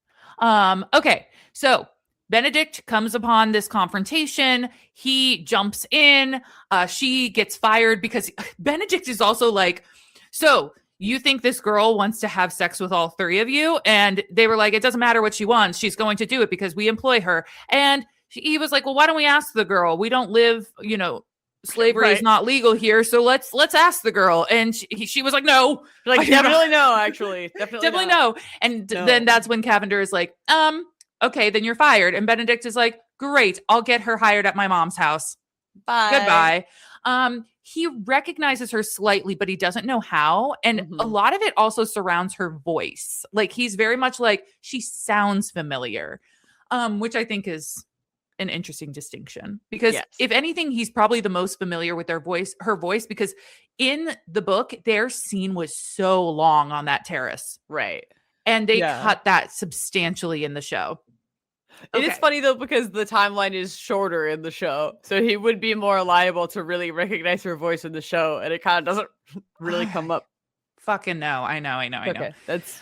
Okay, so Benedict comes upon this confrontation. He jumps in. She gets fired because Benedict is also like, so you think this girl wants to have sex with all three of you? And they were like, it doesn't matter what she wants. She's going to do it because we employ her. And he was like, well, why don't we ask the girl? We don't live, slavery is not legal here. So let's ask the girl. And she was like, no. Like, definitely no, actually. Definitely no. And then that's when Cavender is like, okay, then you're fired. And Benedict is like, great. I'll get her hired at my mom's house. Bye. Goodbye. He recognizes her slightly, but he doesn't know how. And a lot of it also surrounds her voice. Like, he's very much like, she sounds familiar, which I think is an interesting distinction, because if anything, he's probably the most familiar with her voice, because in the book, their scene was so long on that terrace. Right. And they cut that substantially in the show. It is funny, though, because the timeline is shorter in the show. So he would be more liable to really recognize her voice in the show. And it kind of doesn't really come up. Fucking no. I know. Okay. It's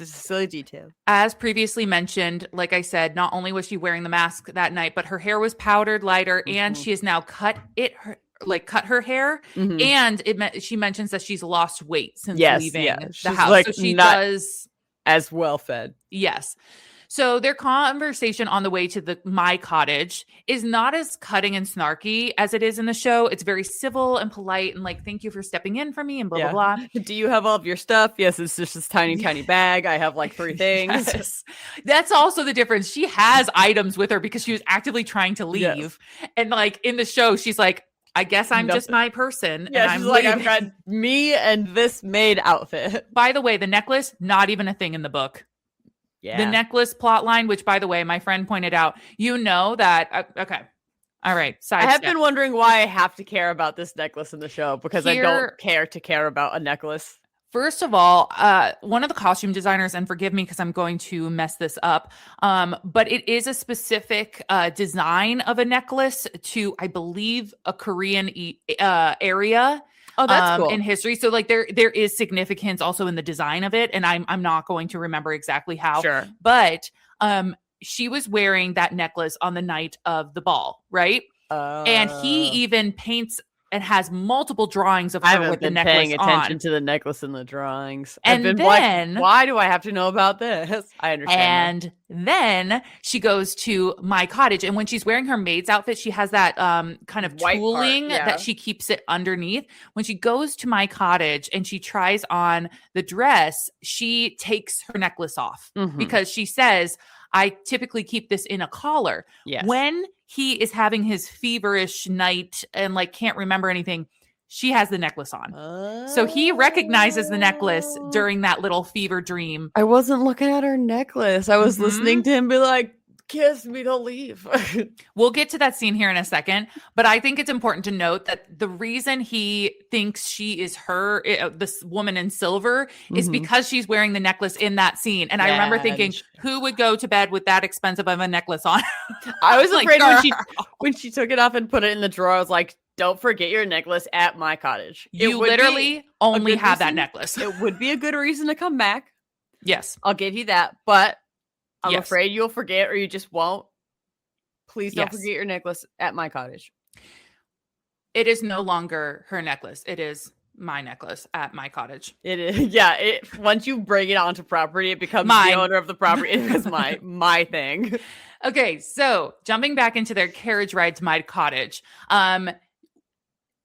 a silly detail. As previously mentioned, like I said, not only was she wearing the mask that night, but her hair was powdered lighter, and she has now cut her hair. And she mentions that she's lost weight since leaving the house. Like, so she does as well fed. Yes. So their conversation on the way to my cottage is not as cutting and snarky as it is in the show. It's very civil and polite and like, thank you for stepping in for me and blah, blah, blah. Do you have all of your stuff? Yes, it's just this tiny bag. I have like 3 things. Yes. That's also the difference. She has items with her because she was actively trying to leave. Yes. And like in the show, she's like, I guess I'm just my person. Yeah, and she's like, I've got me and this maid outfit. By the way, the necklace, not even a thing in the book. Yeah. The necklace plot line, which, by the way, my friend pointed out, that. Okay. All right. I have been wondering why I have to care about this necklace in the show, because I don't care about a necklace. First of all, one of the costume designers, and forgive me because I'm going to mess this up, but it is a specific design of a necklace to, I believe, a Korean area. Oh, that's cool. In history. So like there is significance also in the design of it. And I'm not going to remember exactly how. Sure. But she was wearing that necklace on the night of the ball, right? And he even paints and has multiple drawings of her with the necklace on. Paying attention to the necklace in the drawings. And then, why do I have to know about this? I understand. And then she goes to my cottage, and when she's wearing her maid's outfit, she has that kind of white tooling that she keeps it underneath. When she goes to my cottage and she tries on the dress, she takes her necklace off because she says, I typically keep this in a collar. Yes. When he is having his feverish night and like can't remember anything, she has the necklace on. So he recognizes the necklace during that little fever dream. I wasn't looking at her necklace. I was listening to him be like, kiss me, don't leave. We'll get to that scene here in a second, but I think it's important to note that the reason he thinks she is her, this woman in silver, is because she's wearing the necklace in that scene. And I remember thinking, who would go to bed with that expensive of a necklace on? I was afraid when she took it off and put it in the drawer, I was like, don't forget your necklace at my cottage. You literally only have that necklace. It would be a good reason to come back. Yes. I'll give you that. But I'm afraid you'll forget, or you just won't. Please don't forget your necklace at my cottage. It is no longer her necklace. It is my necklace at my cottage. It is. Yeah. Once you bring it onto property, it becomes the owner of the property. It becomes my thing. Okay. So jumping back into their carriage ride to my cottage.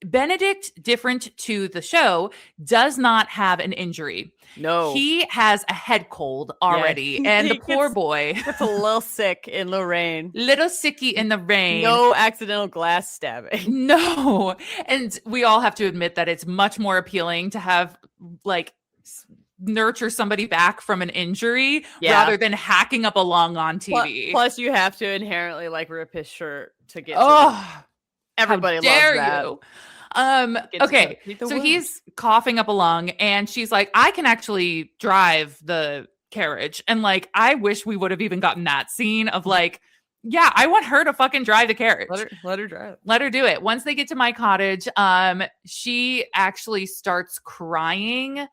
Benedict, different to the show, does not have an injury. No. He has a head cold already. Yeah. And the poor boy gets a little sick in the rain. Little sicky in the rain. No accidental glass stabbing. No. And we all have to admit that it's much more appealing to have like nurture somebody back from an injury rather than hacking up a lung on TV. Plus you have to inherently like rip his shirt to get everybody loves that. You. Okay, so he's coughing up a lung, and she's like, I can actually drive the carriage. And like, I wish we would have even gotten that scene of like, yeah, I want her to fucking drive the carriage. Let her drive. Let her do it. Once they get to my cottage, she actually starts crying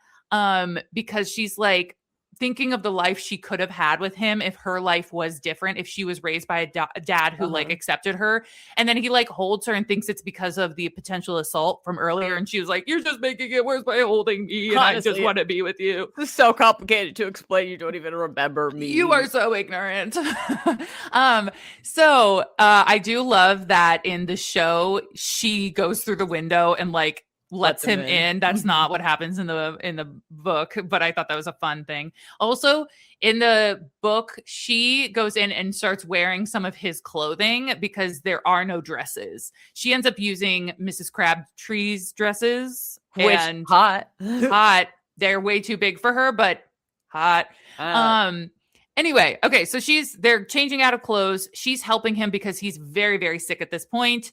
because she's like, thinking of the life she could have had with him if her life was different, if she was raised by a dad who like accepted her. And then he like holds her and thinks it's because of the potential assault from earlier. And she was like, you're just making it worse by holding me. And honestly, I just want to be with you. This is so complicated to explain. You don't even remember me. You are so ignorant. So I do love that in the show, she goes through the window and like lets him in. That's not what happens in the book, but I thought that was a fun thing. Also, in the book, she goes in and starts wearing some of his clothing because there are no dresses. She ends up using Mrs. Crabtree's dresses, which and hot. They're way too big for her, but hot. Anyway, okay, so they're changing out of clothes. She's helping him because he's very, very sick at this point.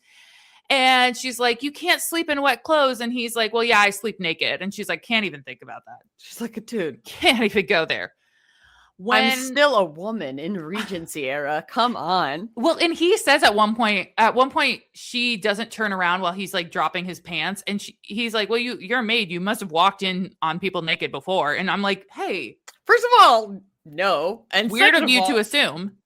And she's like, you can't sleep in wet clothes. And he's like, well, yeah, I sleep naked. And she's like, can't even think about that. She's like, dude, can't even go there. I'm still a woman in Regency era. Come on. Well, and he says at one point, she doesn't turn around while he's like dropping his pants. And he's like, well, you're a maid. You must have walked in on people naked before. And I'm like, hey. First of all, no. And weird of you to assume.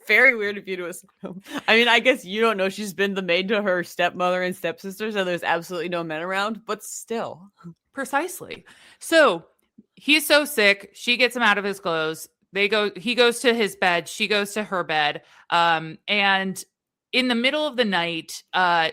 Very weird of you to assume. I mean, I guess you don't know she's been the maid to her stepmother and stepsisters, and there's absolutely no men around, but still. Precisely. So he's so sick. She gets him out of his clothes. He goes to his bed. She goes to her bed. And in the middle of the night,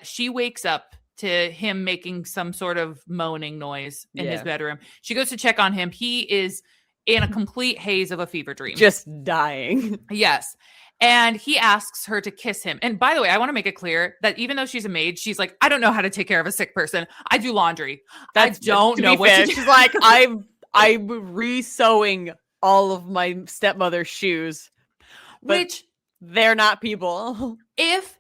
she wakes up to him making some sort of moaning noise in his bedroom. She goes to check on him. He is in a complete haze of a fever dream. Just dying. Yes. And he asks her to kiss him. And by the way, I want to make it clear that even though she's a maid, she's like, I don't know how to take care of a sick person. I do laundry. I don't know what to do. She's like, I'm re-sewing all of my stepmother's shoes. Which they're not people. If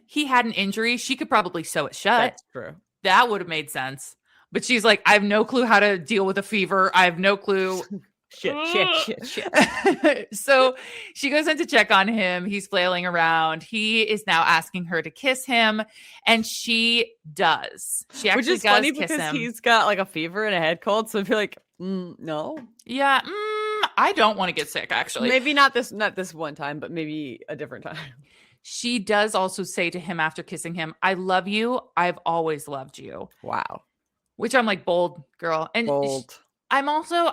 he had an injury, she could probably sew it shut. That's true. That would have made sense. But she's like, I have no clue how to deal with a fever. I have no clue. Shit. So she goes in to check on him. He's flailing around. He is now asking her to kiss him, and she does. She actually Which is funny because he's got like a fever and a head cold. So I feel like, no. Yeah, I don't want to get sick, actually. Maybe not this one time, but maybe a different time. She does also say to him after kissing him, I love you. I've always loved you. Wow. Which I'm like, bold, girl. And bold. I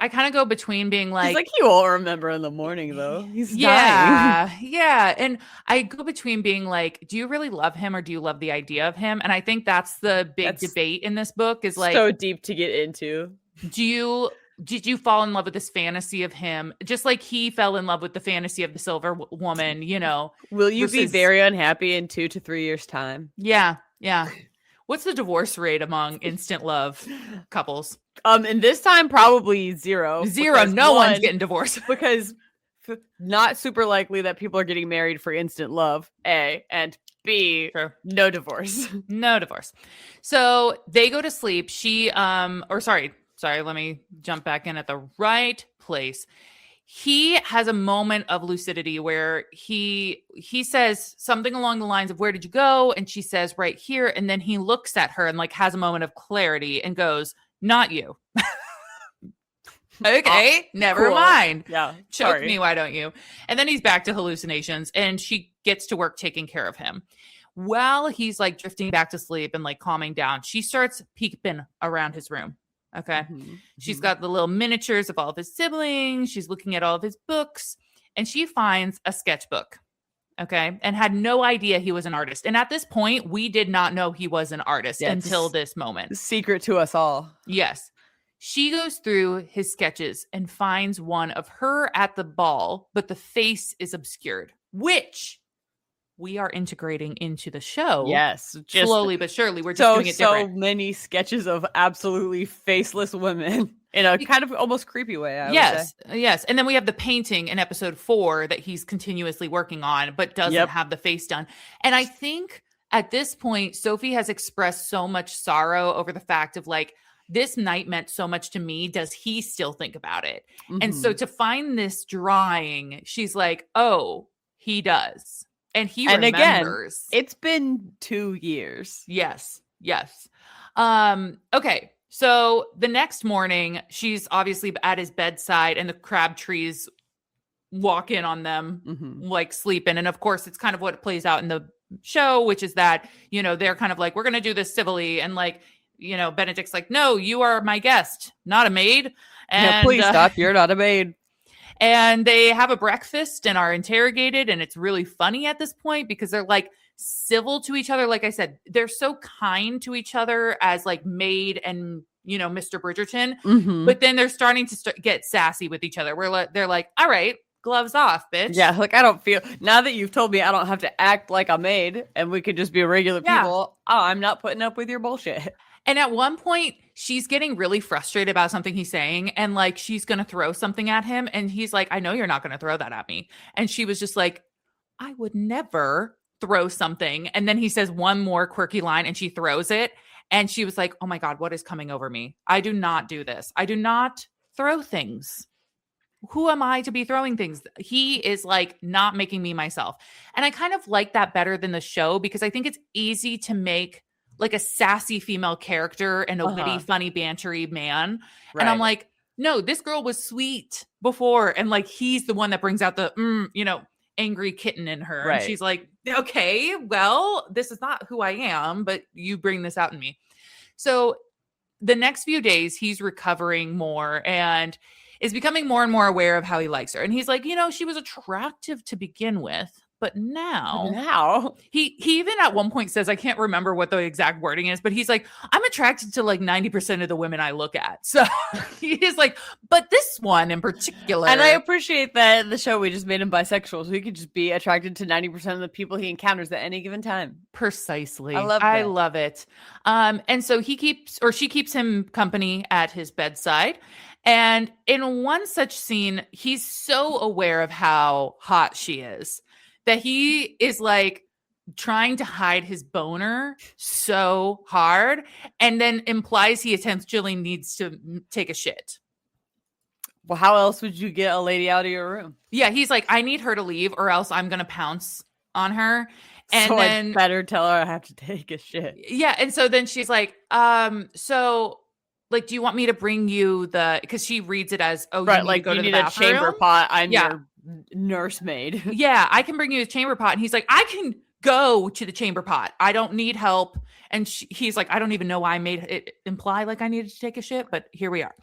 kind of go between being like... He's like, he won't remember in the morning, though. He's dying. Yeah. And I go between being like, do you really love him or do you love the idea of him? And I think that's the big debate in this book is like... so deep to get into. Did you fall in love with this fantasy of him? Just like he fell in love with the fantasy of the silver woman, you know? Will you be very unhappy in 2 to 3 years' time? Yeah. What's the divorce rate among instant love couples? And this time probably 0. No one's getting divorced because not super likely that people are getting married for instant love. A and B. True. No divorce. No divorce. So they go to sleep. Sorry. Let me jump back in at the right place. He has a moment of lucidity where he says something along the lines of, where did you go? And she says, right here. And then he looks at her and like has a moment of clarity and goes, not you. Okay, never mind. Yeah. Choke me, why don't you? And then he's back to hallucinations and she gets to work taking care of him. While he's like drifting back to sleep and like calming down, she starts peeping around his room. Okay. Mm-hmm. She's got the little miniatures of all of his siblings. She's looking at all of his books and she finds a sketchbook. Okay. And had no idea he was an artist. And at this point, we did not know he was an artist until this moment. Secret to us all. Yes. She goes through his sketches and finds one of her at the ball, but the face is obscured, which we are integrating into the show. Yes. Slowly but surely. We're just doing it different. So many sketches of absolutely faceless women in a kind of almost creepy way, I would say. Yes. And then we have the painting in episode 4 that he's continuously working on, but doesn't have the face done. And I think at this point, Sophie has expressed so much sorrow over the fact of like, this night meant so much to me. Does he still think about it? Mm-hmm. And so to find this drawing, she's like, oh, he does. And he remembers. Again, it's been 2 years. Yes. Okay. So the next morning, she's obviously at his bedside and the Crabtrees walk in on them, like sleeping. And of course, it's kind of what plays out in the show, which is that, you know, they're kind of like, we're going to do this civilly. And like, you know, Benedict's like, no, you are my guest, not a maid. And no, please stop. You're not a maid. And they have a breakfast and are interrogated. And it's really funny at this point because they're like civil to each other. Like I said, they're so kind to each other as like maid and, you know, Mr. Bridgerton. But then they're starting to get sassy with each other. They're like, all right, gloves off, bitch. Yeah, like I don't feel, now that you've told me I don't have to act like a maid and we could just be regular people, I'm not putting up with your bullshit. And at one point, she's getting really frustrated about something he's saying. And like, she's going to throw something at him. And he's like, I know you're not going to throw that at me. And she was just like, I would never throw something. And then he says one more quirky line and she throws it. And she was like, oh my God, what is coming over me? I do not do this. I do not throw things. Who am I to be throwing things? He is like not making me myself. And I kind of like that better than the show because I think it's easy to make like a sassy female character and a witty, funny, bantery man. Right. And I'm like, no, this girl was sweet before. And like, he's the one that brings out the, you know, angry kitten in her. Right. And she's like, okay, well, this is not who I am, but you bring this out in me. So the next few days, he's recovering more and is becoming more and more aware of how he likes her. And he's like, you know, she was attractive to begin with. But now he even at one point says, I can't remember what the exact wording is, but he's like, I'm attracted to like 90% of the women I look at. So he's like, but this one in particular. And I appreciate that in the show we just made him bisexual. So he could just be attracted to 90% of the people he encounters at any given time. Precisely. I love it. And so she keeps him company at his bedside. And in one such scene, he's so aware of how hot she is that he is like trying to hide his boner so hard and then implies he essentially needs to take a shit. Well, how else would you get a lady out of your room? Yeah, he's like, I need her to leave or else I'm going to pounce on her. And so then I better tell her I have to take a shit. Yeah. And so then she's like, so like, do you want me to bring you because she reads it as, oh, right, you need like to go you to need the a bathroom? chamber pot. I'm your nursemaid. Yeah, I can bring you a chamber pot. And he's like, I can go to the chamber pot. I don't need help. And he's like, I don't even know why I made it imply like I needed to take a shit, but here we are.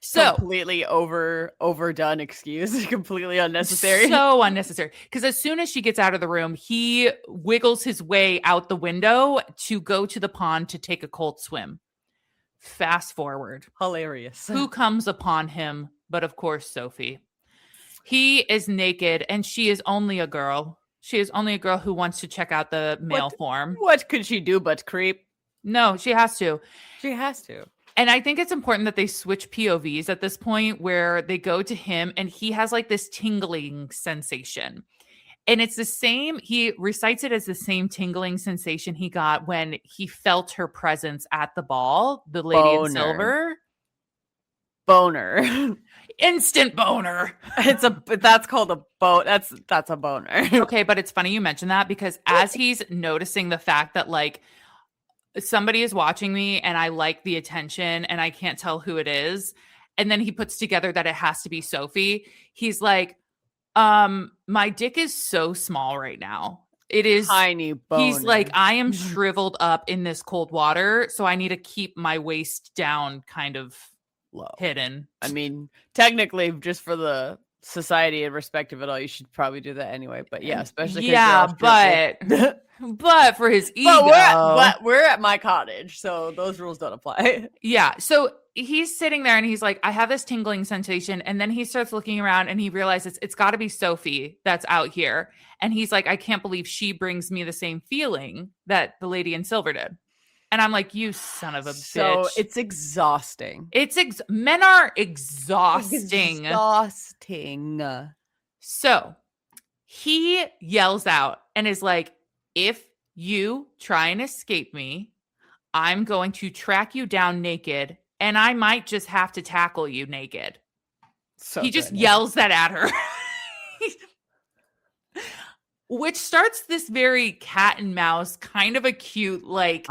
So completely overdone excuse, completely unnecessary. So unnecessary. Because as soon as she gets out of the room, he wiggles his way out the window to go to the pond to take a cold swim. Fast forward. Hilarious. Who comes upon him? But of course, Sophie. He is naked and she is only a girl. She is only a girl who wants to check out the male form. What could she do but creep? No, she has to. She has to. And I think it's important that they switch POVs at this point where they go to him and he has like this tingling sensation. And it's the same, he recites it as the same tingling sensation he got when he felt her presence at the ball, the lady in silver. Boner. Instant boner. That's called a that's a boner. Okay, but it's funny you mentioned that because as he's noticing the fact that like somebody is watching me and I like the attention and I can't tell who it is, and then he puts together that it has to be Sophie, he's like, my dick is so small right now. It is tiny boner. He's like, I am shriveled up in this cold water, so I need to keep my waist down kind of low, hidden. I mean, technically, just for the society and respect of it all, you should probably do that anyway. But yeah, especially but for his ego, we're at my cottage, so those rules don't apply. Yeah, so he's sitting there and he's like, I have this tingling sensation, and then he starts looking around and he realizes it's got to be Sophie that's out here, and he's like, I can't believe she brings me the same feeling that the lady in silver did. And I'm like, you son of a bitch. So it's exhausting. Men are exhausting. So he yells out and is like, if you try and escape me, I'm going to track you down naked and I might just have to tackle you naked. So he just yells that at her. Which starts this very cat and mouse, kind of a cute, like,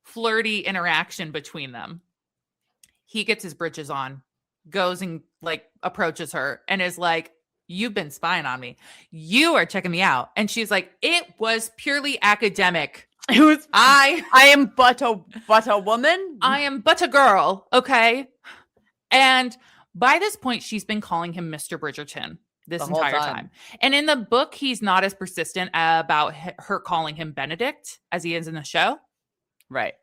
flirty interaction between them. he gets his britches on, goes and like approaches her and is like, you've been spying on me. You are checking me out. And she's like, it was purely academic. It was I am but a woman. I am but a girl. Okay. And by this point, she's been calling him Mr. Bridgerton this entire time. And in the book, he's not as persistent about her calling him Benedict as he is in the show. Right.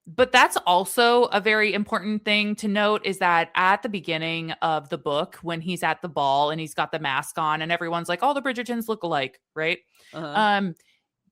But that's also a very important thing to note, is that at the beginning of the book, when he's at the ball and he's got the mask on and everyone's like, all the Bridgertons look alike, right?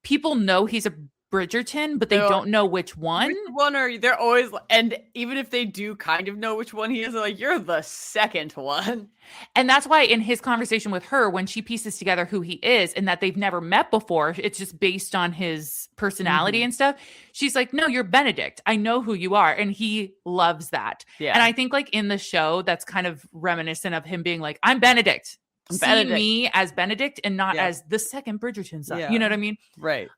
People know he's a Bridgerton, but they don't know which one. Which one are they're always, and even if they do kind of know which one he is, they're like, you're the second one. And that's why in his conversation with her, when she pieces together who he is and that they've never met before, it's just based on his personality and stuff. She's like, no, you're Benedict. I know who you are. And he loves that. Yeah. And I think like in the show, that's kind of reminiscent of him being like, I'm Benedict. See me as Benedict and not as the second Bridgerton son. Yeah. You know what I mean? Right.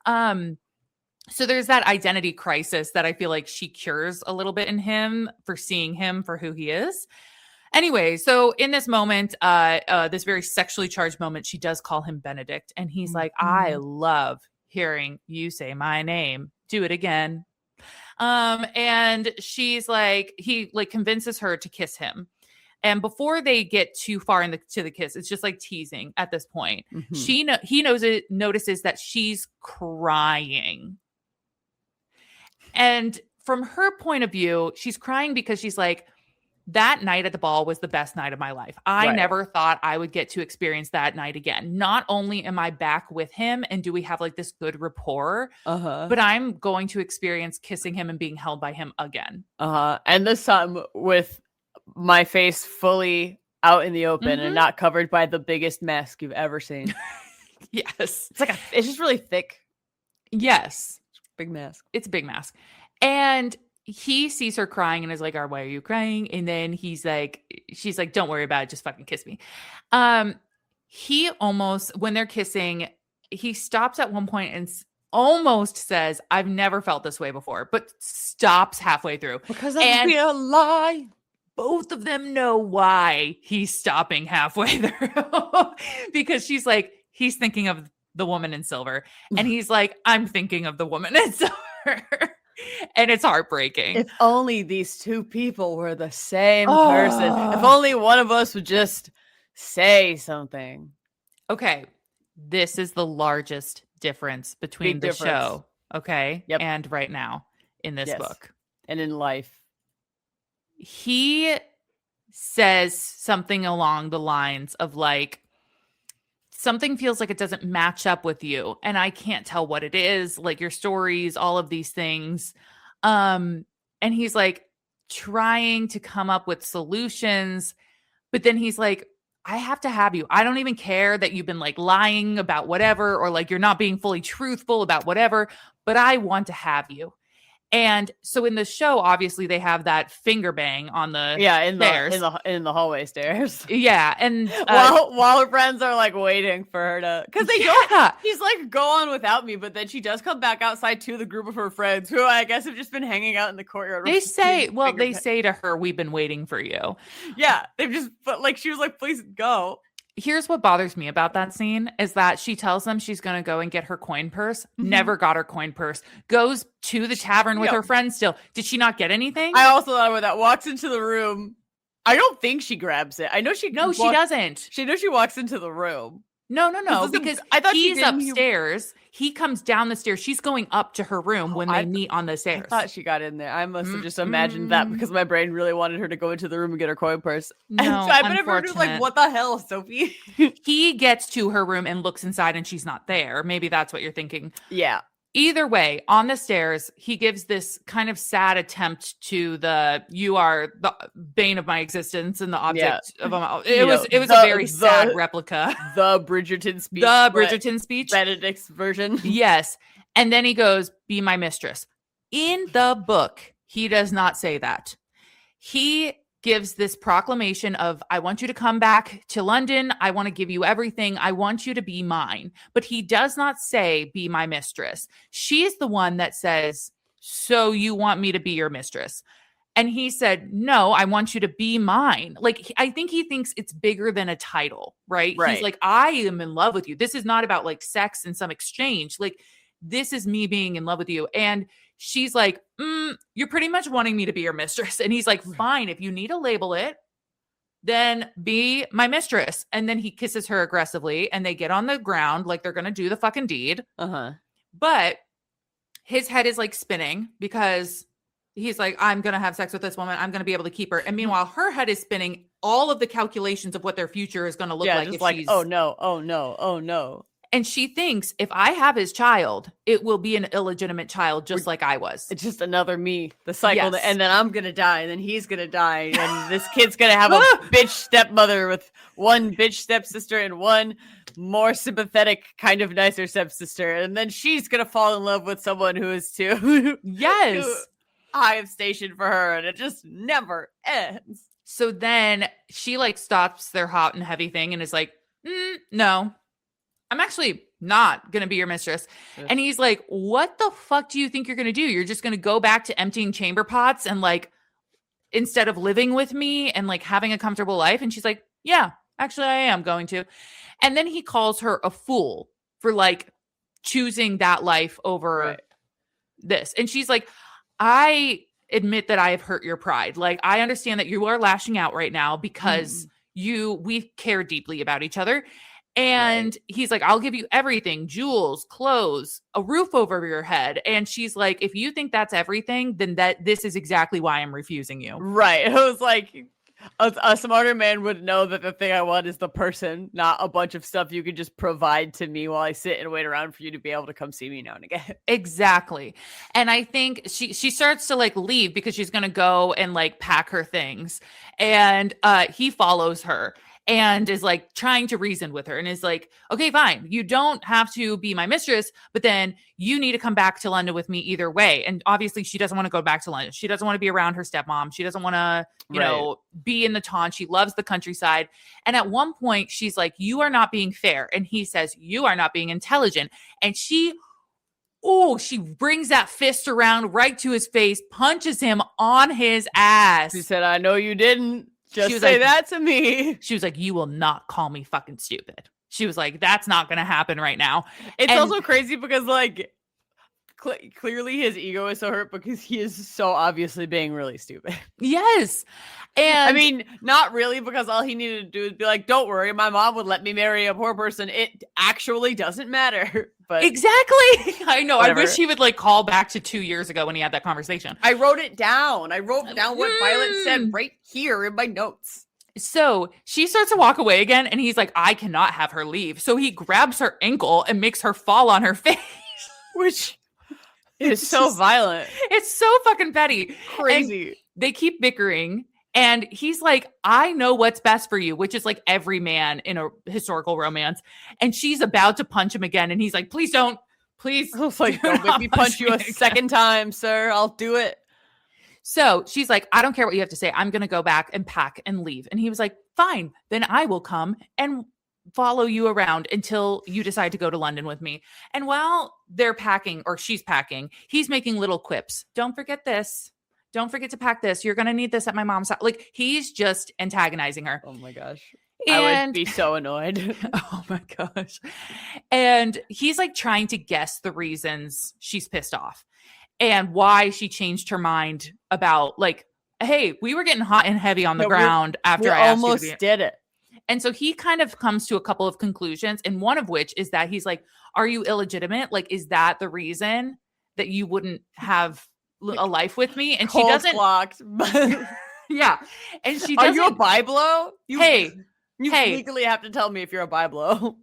So there's that identity crisis that I feel like she cures a little bit in him for seeing him for who he is. Anyway, so in this moment, this very sexually charged moment, she does call him Benedict. And he's like, I love hearing you say my name. Do it again. And she's like, he like convinces her to kiss him. And before they get too far to the kiss, it's just like teasing at this point. He notices that she's crying. And from her point of view, she's crying because she's like, that night at the ball was the best night of my life. I never thought I would get to experience that night again. Not only am I back with him and do we have like this good rapport, but I'm going to experience kissing him and being held by him again. And this time with my face fully out in the open and not covered by the biggest mask you've ever seen. Yes. It's just really thick. Yes. Big mask. It's a big mask. And he sees her crying and is like, why are you crying? And then she's like, don't worry about it. Just fucking kiss me. He almost, when they're kissing, he stops at one point and almost says, I've never felt this way before, but stops halfway through. Because I feel lie. Both of them know why he's stopping halfway through. Because she's like, he's thinking of the woman in silver. And he's like, I'm thinking of the woman in silver. And it's heartbreaking. If only these two people were the same person. If only one of us would just say something. Okay. This is the largest difference between the show. Okay. Yep. And right now in this book. And in life. He says something along the lines of like, something feels like it doesn't match up with you. And I can't tell what it is, like your stories, all of these things. And he's like trying to come up with solutions. But then he's like, I have to have you. I don't even care that you've been like lying about whatever, or like you're not being fully truthful about whatever, but I want to have you. And so in the show, obviously they have that finger bang on the stairs. in the hallway stairs. Yeah, and while her friends are like waiting for her to, because they don't. She's like, go on without me, but then she does come back outside to the group of her friends who I guess have just been hanging out in the courtyard. They say to her, "We've been waiting for you." Yeah, but like she was like, "Please go." Here's what bothers me about that scene is that she tells them she's going to go and get her coin purse. Never got her coin purse. Goes to the tavern with her friends still. Did she not get anything? I also thought about that. Walks into the room. I don't think she grabs it. I know she... No, she doesn't. She knows she walks into the room. No. Because I thought he's upstairs. He comes down the stairs. She's going up to her room when they meet on the stairs. I thought she got in there. I must have just imagined that because my brain really wanted her to go into the room and get her coin purse. No, and so I never was like, what the hell, Sophie? He gets to her room and looks inside and she's not there. Maybe that's what you're thinking. Yeah. Either way, on the stairs, he gives this kind of sad attempt to you are the bane of my existence and the object of my... It was a very sad replica. The Bridgerton speech. The Bridgerton speech. Benedict's version. Yes. And then he goes, be my mistress. In the book, he does not say that. He gives this proclamation of, I want you to come back to London. I want to give you everything. I want you to be mine. But he does not say, be my mistress. She's the one that says, so you want me to be your mistress. And he said, no, I want you to be mine. Like, I think he thinks it's bigger than a title, right? He's like, I am in love with you. This is not about like sex and some exchange. Like, this is me being in love with you. And she's like, you're pretty much wanting me to be your mistress. And he's like, fine, if you need to label it, then be my mistress. And then he kisses her aggressively and they get on the ground like they're going to do the fucking deed. But his head is like spinning because he's like, I'm going to have sex with this woman. I'm going to be able to keep her. And meanwhile, her head is spinning all of the calculations of what their future is going to look like. Just like, oh no, oh no, oh no. And she thinks if I have his child, it will be an illegitimate child, just like I was. It's just another me, the cycle. Yes. And then I'm going to die. And then he's going to die. And this kid's going to have a bitch stepmother with one bitch stepsister and one more sympathetic, kind of nicer stepsister. And then she's going to fall in love with someone who is too high of station for her. And it just never ends. So then she like stops their hot and heavy thing and is like, no. I'm actually not going to be your mistress. And he's like, what the fuck do you think you're going to do? You're just going to go back to emptying chamber pots and like, instead of living with me and like having a comfortable life? And she's like, yeah, actually I am going to. And then he calls her a fool for like choosing that life over this. And she's like, I admit that I have hurt your pride. Like, I understand that you are lashing out right now because we care deeply about each other. And he's like, I'll give you everything, jewels, clothes, a roof over your head. And she's like, if you think that's everything, then this is exactly why I'm refusing you. Right. I was like, a smarter man would know that the thing I want is the person, not a bunch of stuff you could just provide to me while I sit and wait around for you to be able to come see me now and again. Exactly. And I think she starts to like leave because she's going to go and like pack her things. And he follows her. And is like trying to reason with her and is like, okay, fine. You don't have to be my mistress, but then you need to come back to London with me either way. And obviously she doesn't want to go back to London. She doesn't want to be around her stepmom. She doesn't want to, you know, be in the taunt. She loves the countryside. And at one point she's like, you are not being fair. And he says, you are not being intelligent. And she brings that fist around right to his face, punches him on his ass. She said, I know you didn't. Just say that to me. She was like, you will not call me fucking stupid. She was like, that's not going to happen right now. It's also crazy because like clearly his ego is so hurt because he is so obviously being really stupid. Yes. And I mean, not really, because all he needed to do is be like, don't worry, my mom would let me marry a poor person. It actually doesn't matter. But exactly. I know. Whatever. I wish he would like call back to 2 years ago when he had that conversation. I wrote it down. I wrote down what Violet said right here in my notes. So she starts to walk away again and he's like, I cannot have her leave. So he grabs her ankle and makes her fall on her face. Which is so violent. It's so fucking petty. Crazy. And they keep bickering. And he's like, I know what's best for you, which is like every man in a historical romance. And she's about to punch him again. And he's like, please don't. Please. I was like, don't make me punch you a second time, sir. I'll do it. So she's like, I don't care what you have to say. I'm going to go back and pack and leave. And he was like, fine, then I will come and follow you around until you decide to go to London with me. And while they're packing, or she's packing, he's making little quips. Don't forget this. Don't forget to pack this. You're going to need this at my mom's house. Like, he's just antagonizing her. Oh my gosh. I would be so annoyed. Oh my gosh. And he's like trying to guess the reasons she's pissed off and why she changed her mind about like, hey, we were getting hot and heavy on the ground after I asked almost you to did it. And so he kind of comes to a couple of conclusions. And one of which is that he's like, are you illegitimate? Like, is that the reason that you wouldn't have a life with me? And she doesn't blocked. Yeah. And she doesn't. Are you a biblo? You Hey, legally have to tell me if you're a biblo.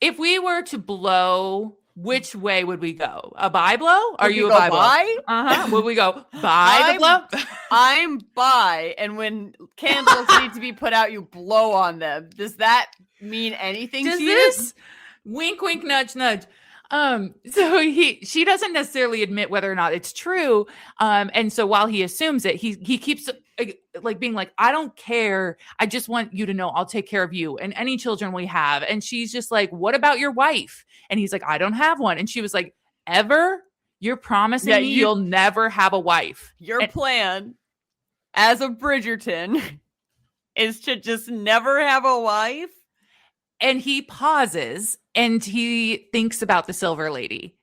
If we were to blow, which way would we go? A bi-blow? Are you a bi-blow? Bi? Would we go by the blow? I'm bi, and when candles need to be put out, you blow on them. Does that mean anything to you? Does this? Wink, wink, nudge, nudge. So she doesn't necessarily admit whether or not it's true. And so while he assumes it, he keeps like being like, I don't care. I just want you to know I'll take care of you and any children we have. And she's just like, what about your wife? And he's like, I don't have one. And she was like, ever? You're promising me you'll never have a wife. Your plan as a Bridgerton is to just never have a wife. And he pauses and he thinks about the Silver Lady.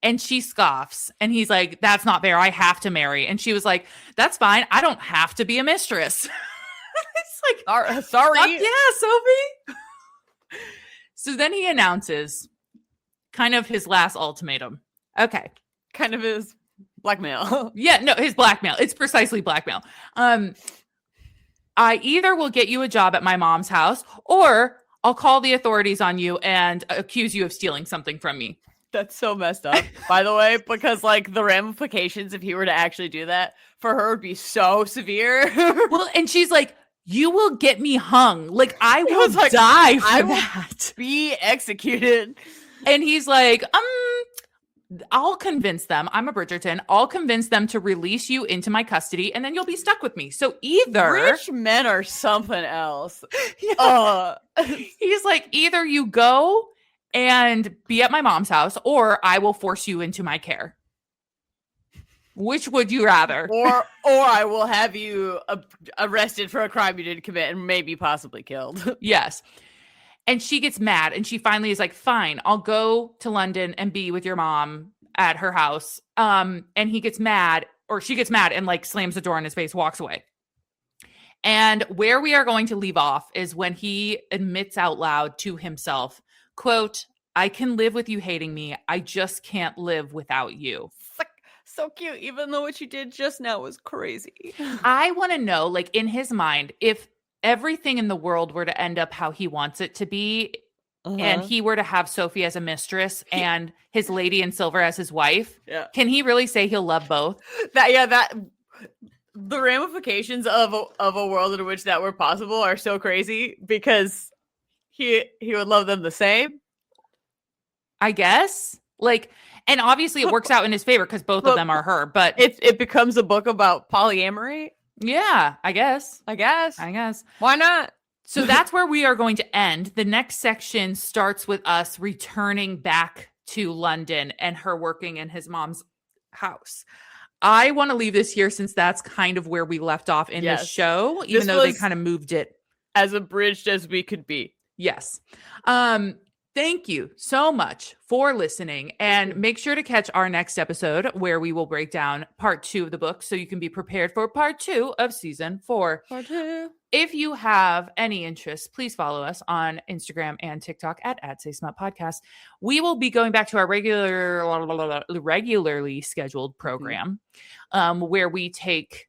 And she scoffs. And he's like, that's not fair. I have to marry. And she was like, that's fine. I don't have to be a mistress. It's like, sorry. Yeah, Sophie. So then he announces kind of his last ultimatum. Okay. Kind of his blackmail. Yeah, no, his blackmail. It's precisely blackmail. I either will get you a job at my mom's house or I'll call the authorities on you and accuse you of stealing something from me. That's so messed up, by the way, because like the ramifications if he were to actually do that for her would be so severe. Well, and she's like, you will get me hung. Like, I will die for that. Be executed. And he's like, I'll convince them. I'm a Bridgerton. I'll convince them to release you into my custody, and then you'll be stuck with me. So either rich men are something else. He's like, either you go and be at my mom's house, or I will force you into my care. Which would you rather? Or I will have you arrested for a crime you didn't commit and maybe possibly killed. Yes. And she gets mad and she finally is like, fine, I'll go to London and be with your mom at her house. And he gets mad, or she gets mad and like slams the door in his face, walks away. And where we are going to leave off is when he admits out loud to himself, quote, I can live with you hating me. I just can't live without you. So cute, even though what you did just now was crazy. I want to know, like, in his mind, if everything in the world were to end up how he wants it to be, and he were to have Sophie as a mistress and his lady in silver as his wife, can he really say he'll love both? That the ramifications of a world in which that were possible are so crazy because he would love them the same. I guess. Like, and obviously it works out in his favor because both of them are her, but it becomes a book about polyamory. Yeah, I guess. Why not? So that's where we are going to end. The next section starts with us returning back to London and her working in his mom's house. I want to leave this here since that's kind of where we left off in the show, even though they kind of moved it as abridged as we could be. Yes. Thank you so much for listening, and make sure to catch our next episode where we will break down part 2 of the book so you can be prepared for part 2 of season 4. Part 2. If you have any interest, please follow us on Instagram and TikTok at saysmutpodcast. We will be going back to our regularly scheduled program where we take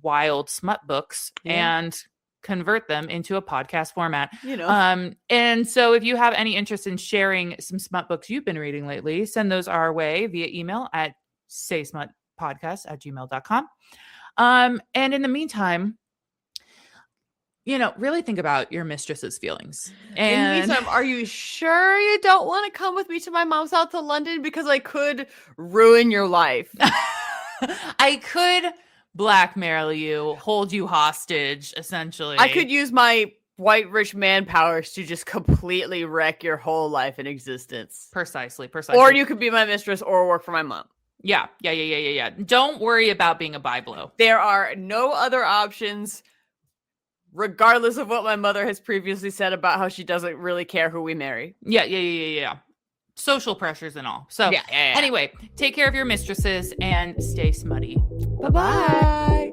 wild smut books and convert them into a podcast format. And so if you have any interest in sharing some smut books you've been reading lately, send those our way via email at saysmutpodcast@gmail.com. And in the meantime, really think about your mistress's feelings. And in the meantime, are you sure you don't want to come with me to my mom's house to London? Because I could ruin your life. I could blackmail you, hold you hostage, essentially. I could use my white rich man powers to just completely wreck your whole life and existence. Precisely. Or you could be my mistress or work for my mom. Yeah. Don't worry about being a byblow. There are no other options, regardless of what my mother has previously said about how she doesn't really care who we marry. Yeah. Social pressures and all. So anyway, take care of your mistresses and stay smutty. Bye-bye.